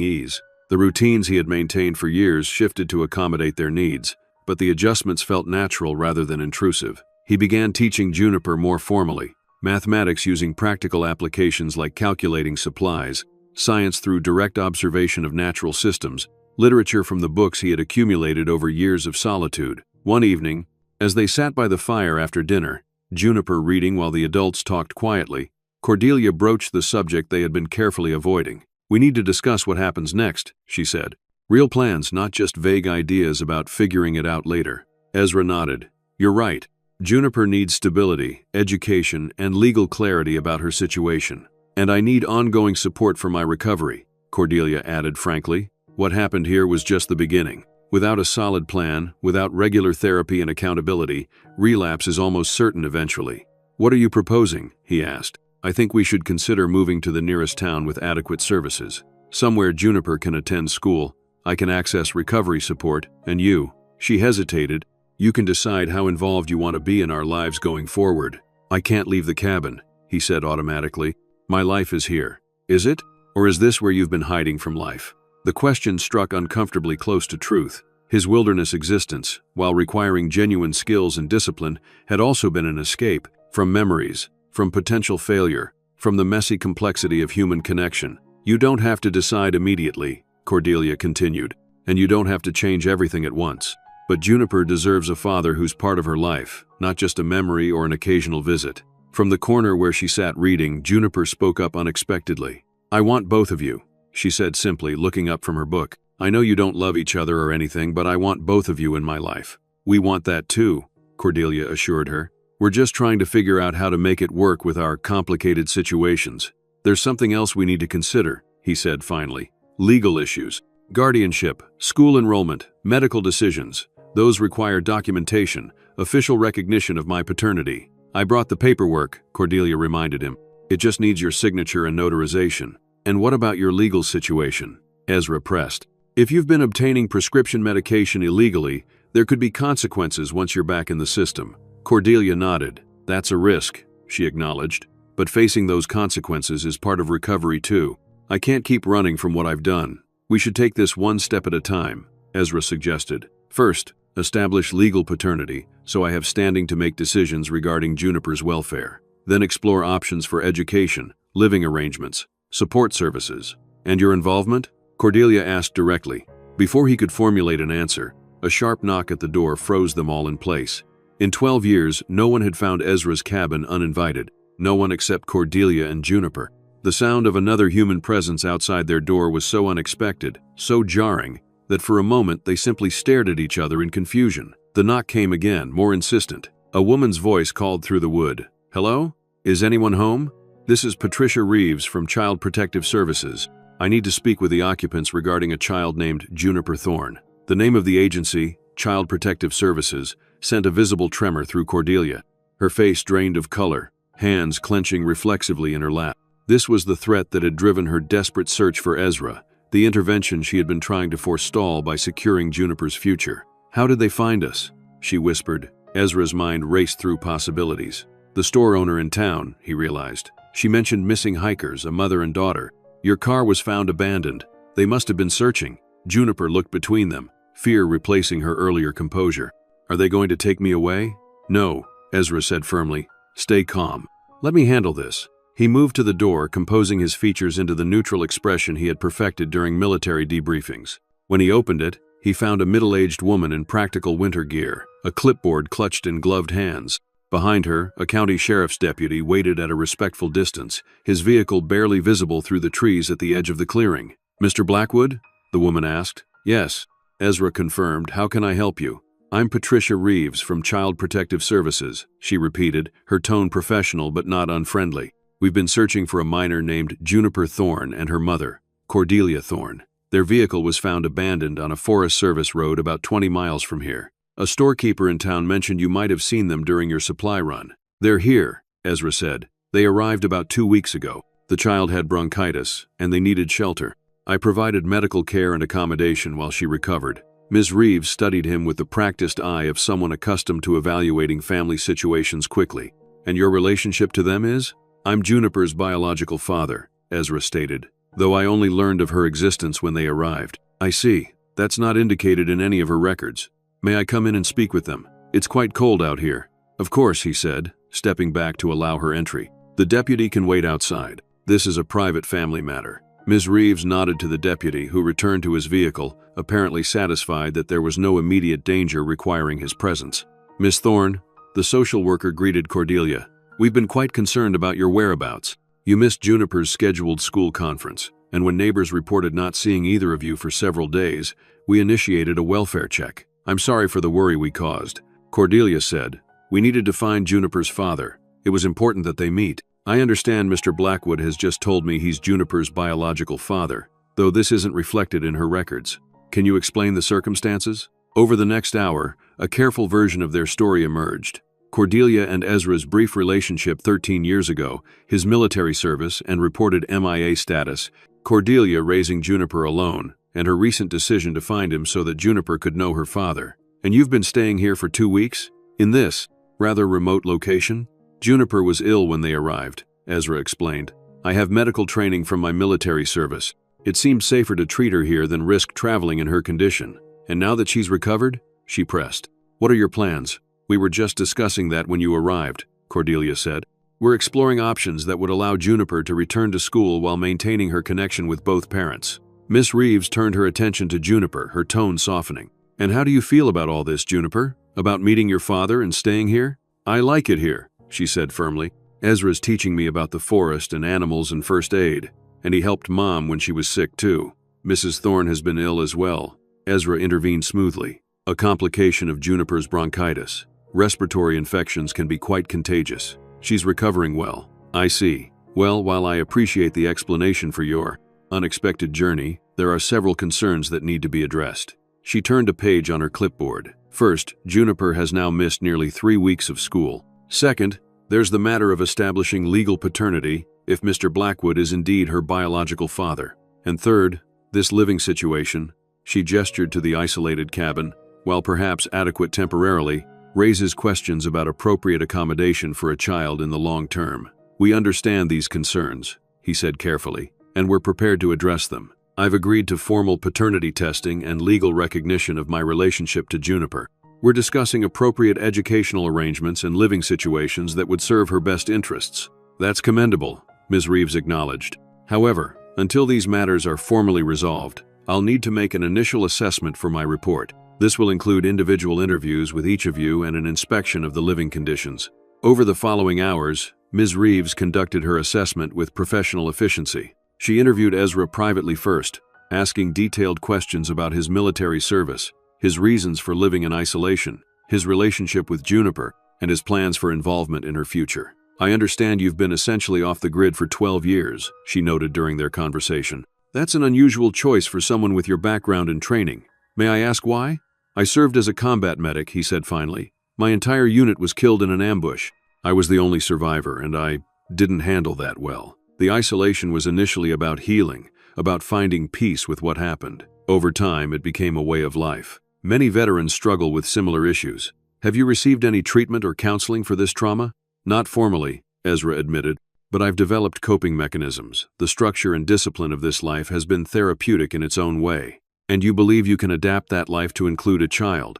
ease. The routines he had maintained for years shifted to accommodate their needs, but the adjustments felt natural rather than intrusive. He began teaching Juniper more formally, mathematics using practical applications like calculating supplies, science through direct observation of natural systems, literature from the books he had accumulated over years of solitude. One evening, as they sat by the fire after dinner, Juniper reading while the adults talked quietly, Cordelia broached the subject they had been carefully avoiding. "We need to discuss what happens next," she said. "Real plans, not just vague ideas about figuring it out later." Ezra nodded. "You're right. Juniper needs stability, education, and legal clarity about her situation. And I need ongoing support for my recovery," Cordelia added frankly. What happened here was just the beginning. Without a solid plan, without regular therapy and accountability, relapse is almost certain eventually. "What are you proposing?" he asked. "I think we should consider moving to the nearest town with adequate services. Somewhere Juniper can attend school, I can access recovery support, and you." She hesitated. "You can decide how involved you want to be in our lives going forward." "I can't leave the cabin," he said automatically. "My life is here." "Is it? Or is this where you've been hiding from life?" The question struck uncomfortably close to truth. His wilderness existence, while requiring genuine skills and discipline, had also been an escape from memories, from potential failure, from the messy complexity of human connection. "You don't have to decide immediately," Cordelia continued, "and you don't have to change everything at once. But Juniper deserves a father who's part of her life, not just a memory or an occasional visit." From the corner where she sat reading, Juniper spoke up unexpectedly. "I want both of you," she said simply, looking up from her book. "I know you don't love each other or anything, but I want both of you in my life." "We want that too," Cordelia assured her. "We're just trying to figure out how to make it work with our complicated situations." "There's something else we need to consider," he said finally. "Legal issues. Guardianship, school enrollment, medical decisions. Those require documentation, official recognition of my paternity." "I brought the paperwork," Cordelia reminded him. "It just needs your signature and notarization." "And what about your legal situation?" Ezra pressed. "If you've been obtaining prescription medication illegally, there could be consequences once you're back in the system." Cordelia nodded. "That's a risk," she acknowledged. "But facing those consequences is part of recovery too. I can't keep running from what I've done. We should take this one step at a time," Ezra suggested. "First, establish legal paternity, so I have standing to make decisions regarding Juniper's welfare. Then explore options for education, living arrangements, support services." "And your involvement?" Cordelia asked directly. Before he could formulate an answer, a sharp knock at the door froze them all in place. In 12 years, no one had found Ezra's cabin uninvited, no one except Cordelia and Juniper. The sound of another human presence outside their door was so unexpected, so jarring, that for a moment they simply stared at each other in confusion. The knock came again, more insistent. A woman's voice called through the wood. "Hello? Is anyone home? This is Patricia Reeves from Child Protective Services. I need to speak with the occupants regarding a child named Juniper Thorne." The name of the agency, Child Protective Services, sent a visible tremor through Cordelia. Her face drained of color, hands clenching reflexively in her lap. This was the threat that had driven her desperate search for Ezra, the intervention she had been trying to forestall by securing Juniper's future. "How did they find us?" she whispered. Ezra's mind raced through possibilities. The store owner in town, he realized. She mentioned missing hikers, a mother and daughter. "Your car was found abandoned. They must have been searching." Juniper looked between them, fear replacing her earlier composure. "Are they going to take me away?" "No," Ezra said firmly. "Stay calm. Let me handle this." He moved to the door, composing his features into the neutral expression he had perfected during military debriefings. When he opened it, he found a middle-aged woman in practical winter gear, a clipboard clutched in gloved hands. Behind her, a county sheriff's deputy waited at a respectful distance, his vehicle barely visible through the trees at the edge of the clearing. "Mr. Blackwood?" the woman asked. "Yes," Ezra confirmed. "How can I help you?" "I'm Patricia Reeves from Child Protective Services," she repeated, her tone professional but not unfriendly. "We've been searching for a minor named Juniper Thorne and her mother, Cordelia Thorne. Their vehicle was found abandoned on a Forest Service road about 20 miles from here. A storekeeper in town mentioned you might have seen them during your supply run." "They're here," Ezra said. "They arrived about 2 weeks ago. The child had bronchitis, and they needed shelter. I provided medical care and accommodation while she recovered." Ms. Reeves studied him with the practiced eye of someone accustomed to evaluating family situations quickly. "And your relationship to them is?" "I'm Juniper's biological father," Ezra stated, "though I only learned of her existence when they arrived." "I see. That's not indicated in any of her records. May I come in and speak with them? It's quite cold out here." "Of course," he said, stepping back to allow her entry. "The deputy can wait outside. This is a private family matter." Ms. Reeves nodded to the deputy, who returned to his vehicle, apparently satisfied that there was no immediate danger requiring his presence. "Miss Thorne," the social worker greeted Cordelia, "we've been quite concerned about your whereabouts. You missed Juniper's scheduled school conference, and when neighbors reported not seeing either of you for several days, we initiated a welfare check. I'm sorry for the worry we caused." Cordelia said, "We needed to find Juniper's father. It was important that they meet. I understand Mr. Blackwood has just told me he's Juniper's biological father, though this isn't reflected in her records. Can you explain the circumstances?" Over the next hour, a careful version of their story emerged. Cordelia and Ezra's brief relationship 13 years ago, his military service and reported MIA status, Cordelia raising Juniper alone, and her recent decision to find him so that Juniper could know her father. "And you've been staying here for 2 weeks? In this, rather remote location?" "Juniper was ill when they arrived," Ezra explained. "I have medical training from my military service. It seemed safer to treat her here than risk traveling in her condition. And now that she's recovered?" she pressed. "What are your plans?" "We were just discussing that when you arrived," Cordelia said. "We're exploring options that would allow Juniper to return to school while maintaining her connection with both parents." Miss Reeves turned her attention to Juniper, her tone softening. "And how do you feel about all this, Juniper? About meeting your father and staying here?" "I like it here," she said firmly. "Ezra's teaching me about the forest and animals and first aid, and he helped Mom when she was sick too. Mrs. Thorne has been ill as well." Ezra intervened smoothly. "A complication of Juniper's bronchitis. Respiratory infections can be quite contagious. She's recovering well." "I see. Well, while I appreciate the explanation for your unexpected journey, there are several concerns that need to be addressed." She turned a page on her clipboard. "First, Juniper has now missed nearly 3 weeks of school. Second, there's the matter of establishing legal paternity if Mr. Blackwood is indeed her biological father. And third, this living situation," she gestured to the isolated cabin, "while perhaps adequate temporarily, raises questions about appropriate accommodation for a child in the long term. We understand these concerns," he said carefully, "and we're prepared to address them. I've agreed to formal paternity testing and legal recognition of my relationship to Juniper. We're discussing appropriate educational arrangements and living situations that would serve her best interests." "That's commendable," Ms. Reeves acknowledged. "However, until these matters are formally resolved, I'll need to make an initial assessment for my report. This will include individual interviews with each of you and an inspection of the living conditions." Over the following hours, Ms. Reeves conducted her assessment with professional efficiency. She interviewed Ezra privately first, asking detailed questions about his military service, his reasons for living in isolation, his relationship with Juniper, and his plans for involvement in her future. "I understand you've been essentially off the grid for 12 years, she noted during their conversation. "That's an unusual choice for someone with your background and training. May I ask why?" "I served as a combat medic," he said finally. "My entire unit was killed in an ambush. I was the only survivor, and I didn't handle that well. The isolation was initially about healing, about finding peace with what happened. Over time, it became a way of life. Many veterans struggle with similar issues. Have you received any treatment or counseling for this trauma? Not formally, Ezra admitted, but I've developed coping mechanisms. The structure and discipline of this life has been therapeutic in its own way. And you believe you can adapt that life to include a child?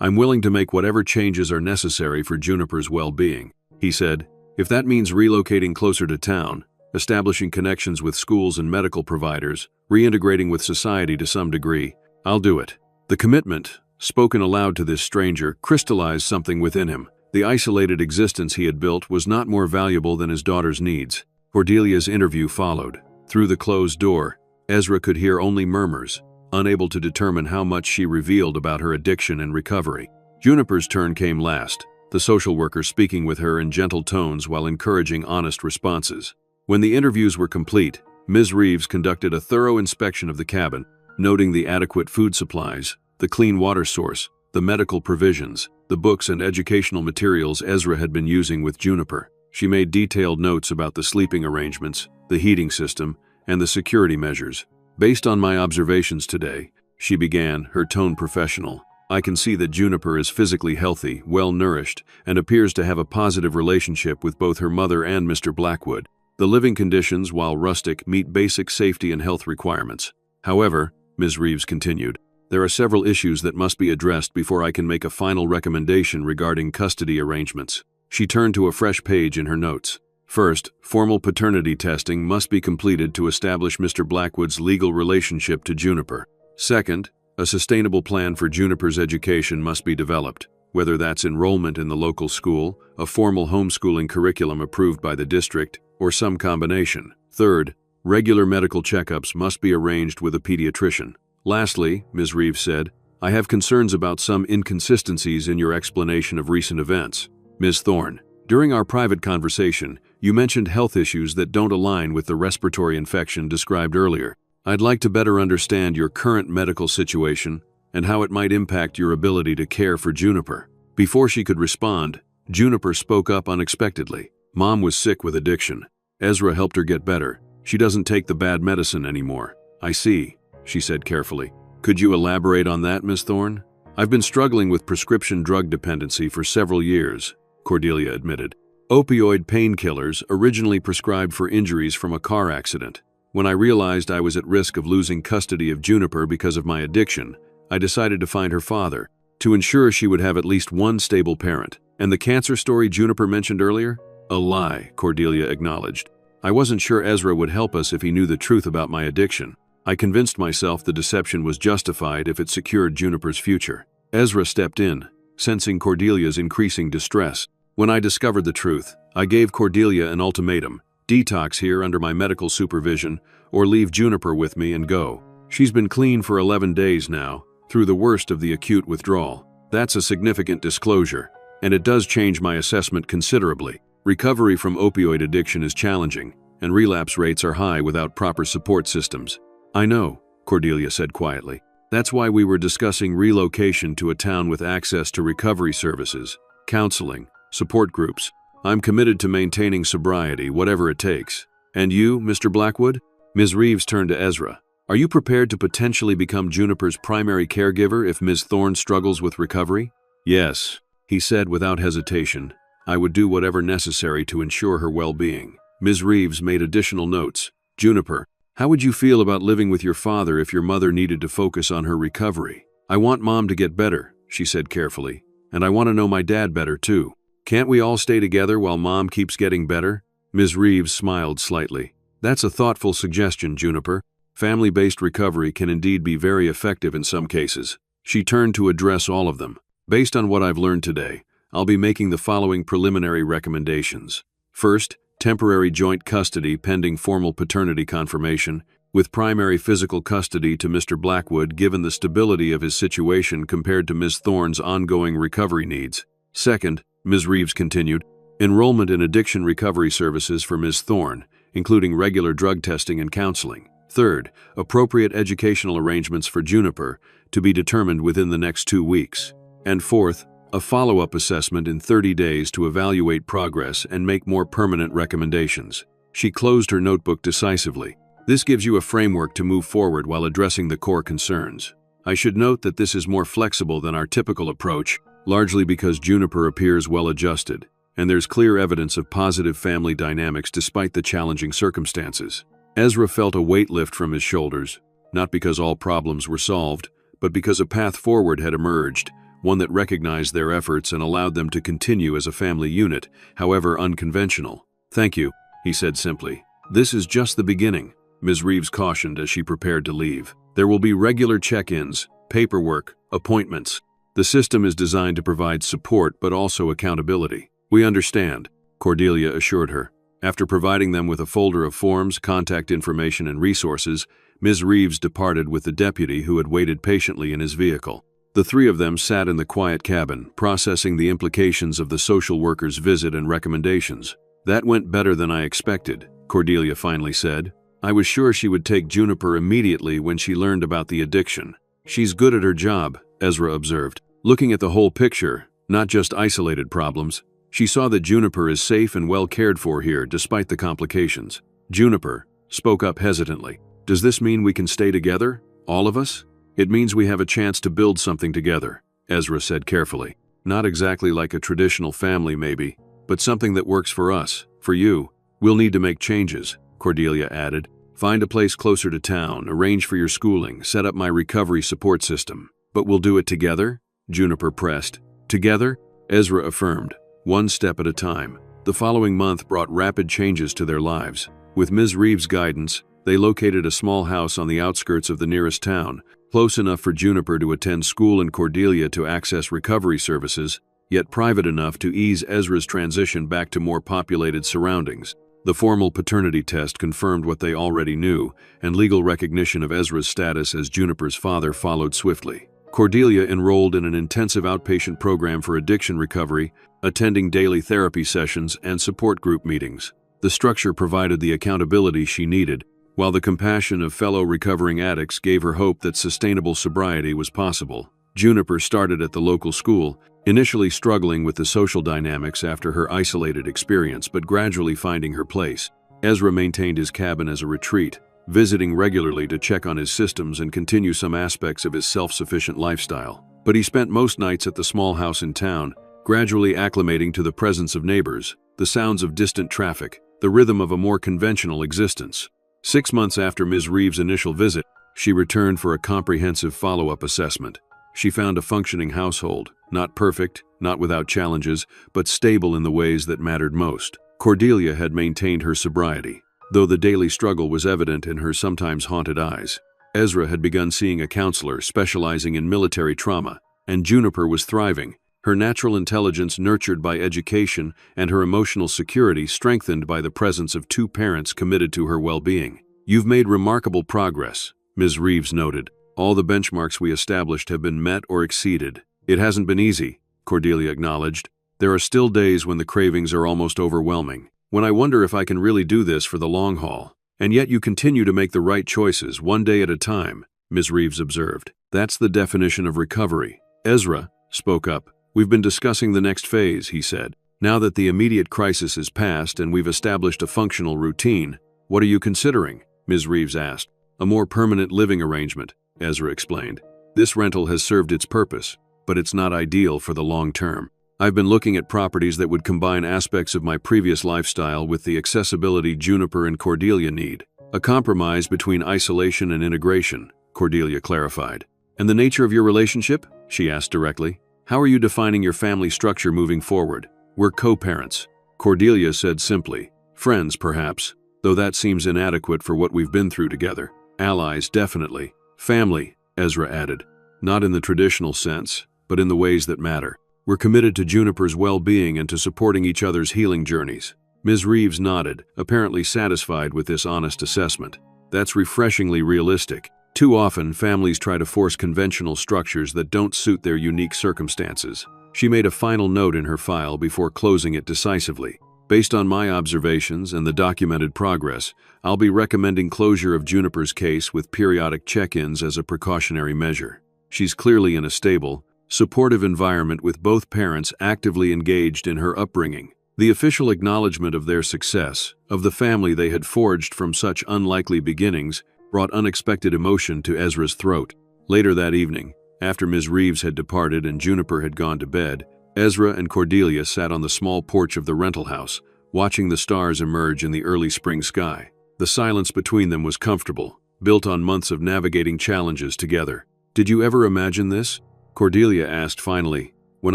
I'm willing to make whatever changes are necessary for Juniper's well-being, he said. If that means relocating closer to town, establishing connections with schools and medical providers, reintegrating with society to some degree, I'll do it. The commitment, spoken aloud to this stranger, crystallized something within him. The isolated existence he had built was not more valuable than his daughter's needs. Cordelia's interview followed. Through the closed door, Ezra could hear only murmurs, unable to determine how much she revealed about her addiction and recovery. Juniper's turn came last, the social worker speaking with her in gentle tones while encouraging honest responses. When the interviews were complete, Ms. Reeves conducted a thorough inspection of the cabin, noting the adequate food supplies, the clean water source, the medical provisions, the books and educational materials Ezra had been using with Juniper. She made detailed notes about the sleeping arrangements, the heating system, and the security measures. Based on my observations today, she began, her tone professional, I can see that Juniper is physically healthy, well-nourished, and appears to have a positive relationship with both her mother and Mr. Blackwood. The living conditions, while rustic, meet basic safety and health requirements. However, Ms. Reeves continued, there are several issues that must be addressed before I can make a final recommendation regarding custody arrangements. She turned to a fresh page in her notes. First, formal paternity testing must be completed to establish Mr. Blackwood's legal relationship to Juniper. Second, a sustainable plan for Juniper's education must be developed, whether that's enrollment in the local school, a formal homeschooling curriculum approved by the district, or some combination. Third, regular medical checkups must be arranged with a pediatrician. Lastly, Ms. Reeves said, I have concerns about some inconsistencies in your explanation of recent events. Ms. Thorne, during our private conversation, you mentioned health issues that don't align with the respiratory infection described earlier. I'd like to better understand your current medical situation and how it might impact your ability to care for Juniper. Before she could respond, Juniper spoke up unexpectedly. Mom was sick with addiction. Ezra helped her get better. She doesn't take the bad medicine anymore. I see, she said carefully. Could you elaborate on that, Ms. Thorne? I've been struggling with prescription drug dependency for several years, Cordelia admitted. Opioid painkillers originally prescribed for injuries from a car accident. When I realized I was at risk of losing custody of Juniper because of my addiction, I decided to find her father, to ensure she would have at least one stable parent. And the cancer story Juniper mentioned earlier? A lie, Cordelia acknowledged. I wasn't sure Ezra would help us if he knew the truth about my addiction. I convinced myself the deception was justified if it secured Juniper's future. Ezra stepped in, sensing Cordelia's increasing distress. When I discovered the truth, I gave Cordelia an ultimatum: detox here under my medical supervision, or leave Juniper with me and go. She's been clean for 11 days now, through the worst of the acute withdrawal. That's a significant disclosure, and it does change my assessment considerably. Recovery from opioid addiction is challenging, and relapse rates are high without proper support systems. I know, Cordelia said quietly. That's why we were discussing relocation to a town with access to recovery services, counseling, support groups. I'm committed to maintaining sobriety, whatever it takes. And you, Mr. Blackwood? Ms. Reeves turned to Ezra. Are you prepared to potentially become Juniper's primary caregiver if Ms. Thorne struggles with recovery? Yes, he said without hesitation. I would do whatever necessary to ensure her well-being. Ms. Reeves made additional notes. Juniper, how would you feel about living with your father if your mother needed to focus on her recovery? I want Mom to get better, she said carefully. And I want to know my dad better too. Can't we all stay together while Mom keeps getting better? Ms. Reeves smiled slightly. That's a thoughtful suggestion, Juniper. Family-based recovery can indeed be very effective in some cases. She turned to address all of them. Based on what I've learned today, I'll be making the following preliminary recommendations. First, temporary joint custody pending formal paternity confirmation, with primary physical custody to Mr. Blackwood given the stability of his situation compared to Ms. Thorne's ongoing recovery needs. Second, Ms. Reeves continued, enrollment in addiction recovery services for Ms. Thorne, including regular drug testing and counseling. Third, appropriate educational arrangements for Juniper, to be determined within the next 2 weeks. And fourth, a follow-up assessment in 30 days to evaluate progress and make more permanent recommendations. She closed her notebook decisively. This gives you a framework to move forward while addressing the core concerns. I should note that this is more flexible than our typical approach, largely because Juniper appears well-adjusted, and there's clear evidence of positive family dynamics despite the challenging circumstances. Ezra felt a weight lift from his shoulders, not because all problems were solved, but because a path forward had emerged, one that recognized their efforts and allowed them to continue as a family unit, however unconventional. "Thank you," he said simply. "This is just the beginning," Ms. Reeves cautioned as she prepared to leave. "There will be regular check-ins, paperwork, appointments. The system is designed to provide support but also accountability." "We understand," Cordelia assured her. After providing them with a folder of forms, contact information, and resources, Ms. Reeves departed with the deputy who had waited patiently in his vehicle. The three of them sat in the quiet cabin, processing the implications of the social worker's visit and recommendations. "That went better than I expected," Cordelia finally said. "I was sure she would take Juniper immediately when she learned about the addiction." "She's good at her job," Ezra observed. Looking at the whole picture, not just isolated problems, she saw that Juniper is safe and well cared for here despite the complications. Juniper spoke up hesitantly. "Does this mean we can stay together? All of us?" "It means we have a chance to build something together," Ezra said carefully. "Not exactly like a traditional family maybe, but something that works for us, for you. We'll need to make changes," Cordelia added. "Find a place closer to town, arrange for your schooling, set up my recovery support system. But we'll do it together?" Juniper pressed. "Together?" Ezra affirmed. One step at a time. The following month brought rapid changes to their lives. With Ms. Reeves' guidance, they located a small house on the outskirts of the nearest town, close enough for Juniper to attend school and Cordelia to access recovery services, yet private enough to ease Ezra's transition back to more populated surroundings. The formal paternity test confirmed what they already knew, and legal recognition of Ezra's status as Juniper's father followed swiftly. Cordelia enrolled in an intensive outpatient program for addiction recovery, attending daily therapy sessions and support group meetings. The structure provided the accountability she needed, while the compassion of fellow recovering addicts gave her hope that sustainable sobriety was possible. Juniper started at the local school, initially struggling with the social dynamics after her isolated experience, but gradually finding her place. Ezra maintained his cabin as a retreat, visiting regularly to check on his systems and continue some aspects of his self-sufficient lifestyle. But he spent most nights at the small house in town, gradually acclimating to the presence of neighbors, the sounds of distant traffic, the rhythm of a more conventional existence. 6 months after Ms. Reeves' initial visit, she returned for a comprehensive follow-up assessment. She found a functioning household, not perfect, not without challenges, but stable in the ways that mattered most. Cordelia had maintained her sobriety, though the daily struggle was evident in her sometimes haunted eyes. Ezra had begun seeing a counselor specializing in military trauma, and Juniper was thriving, her natural intelligence nurtured by education and her emotional security strengthened by the presence of 2 parents committed to her well-being. "You've made remarkable progress," Ms. Reeves noted. "All the benchmarks we established have been met or exceeded." "It hasn't been easy," Cordelia acknowledged. "There are still days when the cravings are almost overwhelming, when I wonder if I can really do this for the long haul. And yet you continue to make the right choices, one day at a time," Ms. Reeves observed. "That's the definition of recovery." Ezra spoke up. "We've been discussing the next phase," he said. "Now that the immediate crisis is past and we've established a functional routine, what are you considering?" Ms. Reeves asked. "A more permanent living arrangement," Ezra explained. "This rental has served its purpose, but it's not ideal for the long term. I've been looking at properties that would combine aspects of my previous lifestyle with the accessibility Juniper and Cordelia need. A compromise between isolation and integration," Cordelia clarified. "And the nature of your relationship?" she asked directly. "How are you defining your family structure moving forward?" "We're co-parents," Cordelia said simply. "Friends, perhaps, though that seems inadequate for what we've been through together. Allies, definitely. Family," Ezra added. "Not in the traditional sense, but in the ways that matter. We're committed to Juniper's well-being and to supporting each other's healing journeys." Ms. Reeves nodded, apparently satisfied with this honest assessment. "That's refreshingly realistic. Too often, families try to force conventional structures that don't suit their unique circumstances." She made a final note in her file before closing it decisively. "Based on my observations and the documented progress, I'll be recommending closure of Juniper's case with periodic check-ins as a precautionary measure. She's clearly in a stable, supportive environment with both parents actively engaged in her upbringing. The official acknowledgement of their success, of the family they had forged from such unlikely beginnings, brought unexpected emotion to Ezra's throat. Later that evening, after Ms. Reeves had departed and Juniper had gone to bed, Ezra and Cordelia sat on the small porch of the rental house, watching the stars emerge in the early spring sky. The silence between them was comfortable, built on months of navigating challenges together. "Did you ever imagine this?" Cordelia asked finally, "when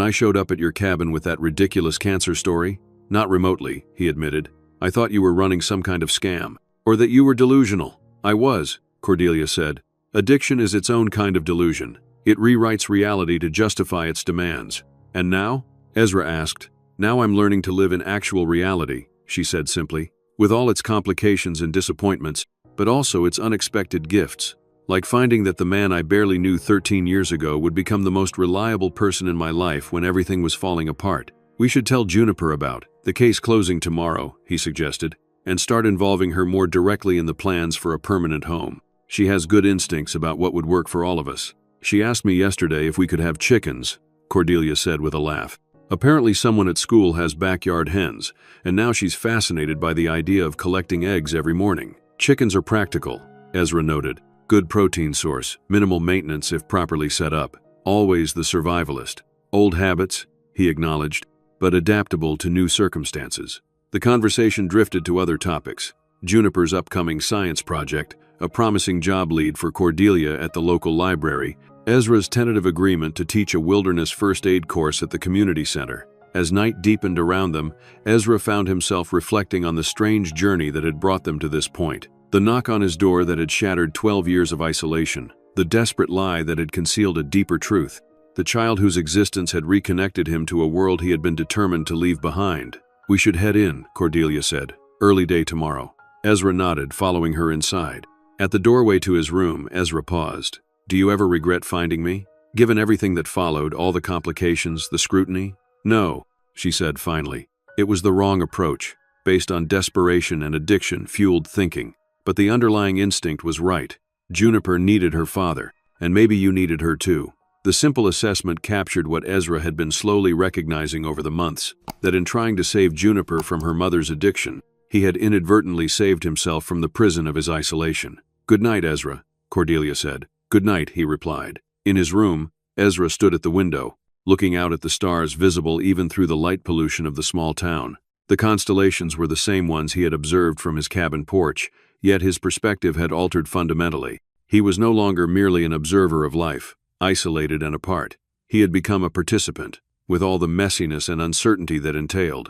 I showed up at your cabin with that ridiculous cancer story?" "Not remotely," he admitted. "I thought you were running some kind of scam, or that you were delusional." "I was," Cordelia said. "Addiction is its own kind of delusion. It rewrites reality to justify its demands." "And now?" Ezra asked. "Now I'm learning to live in actual reality," she said simply, "with all its complications and disappointments, but also its unexpected gifts. Like finding that the man I barely knew 13 years ago would become the most reliable person in my life when everything was falling apart. We should tell Juniper about the case closing tomorrow," he suggested, "and start involving her more directly in the plans for a permanent home. She has good instincts about what would work for all of us." "She asked me yesterday if we could have chickens," Cordelia said with a laugh. "Apparently someone at school has backyard hens, and now she's fascinated by the idea of collecting eggs every morning." "Chickens are practical," Ezra noted. "Good protein source, minimal maintenance if properly set up. Always the survivalist. Old habits," he acknowledged, "but adaptable to new circumstances." The conversation drifted to other topics. Juniper's upcoming science project, a promising job lead for Cordelia at the local library, Ezra's tentative agreement to teach a wilderness first aid course at the community center. As night deepened around them, Ezra found himself reflecting on the strange journey that had brought them to this point. The knock on his door that had shattered 12 years of isolation, the desperate lie that had concealed a deeper truth, the child whose existence had reconnected him to a world he had been determined to leave behind. "We should head in," Cordelia said. "Early day tomorrow." Ezra nodded, following her inside. At the doorway to his room, Ezra paused. "Do you ever regret finding me? Given everything that followed, all the complications, the scrutiny?" "No," she said finally. "It was the wrong approach, based on desperation and addiction-fueled thinking. But the underlying instinct was right. Juniper needed her father, and maybe you needed her too." The simple assessment captured what Ezra had been slowly recognizing over the months, that in trying to save Juniper from her mother's addiction, he had inadvertently saved himself from the prison of his isolation. "Good night, Ezra," Cordelia said. "Good night," he replied. In his room, Ezra stood at the window, looking out at the stars visible even through the light pollution of the small town. The constellations were the same ones he had observed from his cabin porch, yet his perspective had altered fundamentally. He was no longer merely an observer of life, isolated and apart. He had become a participant, with all the messiness and uncertainty that entailed.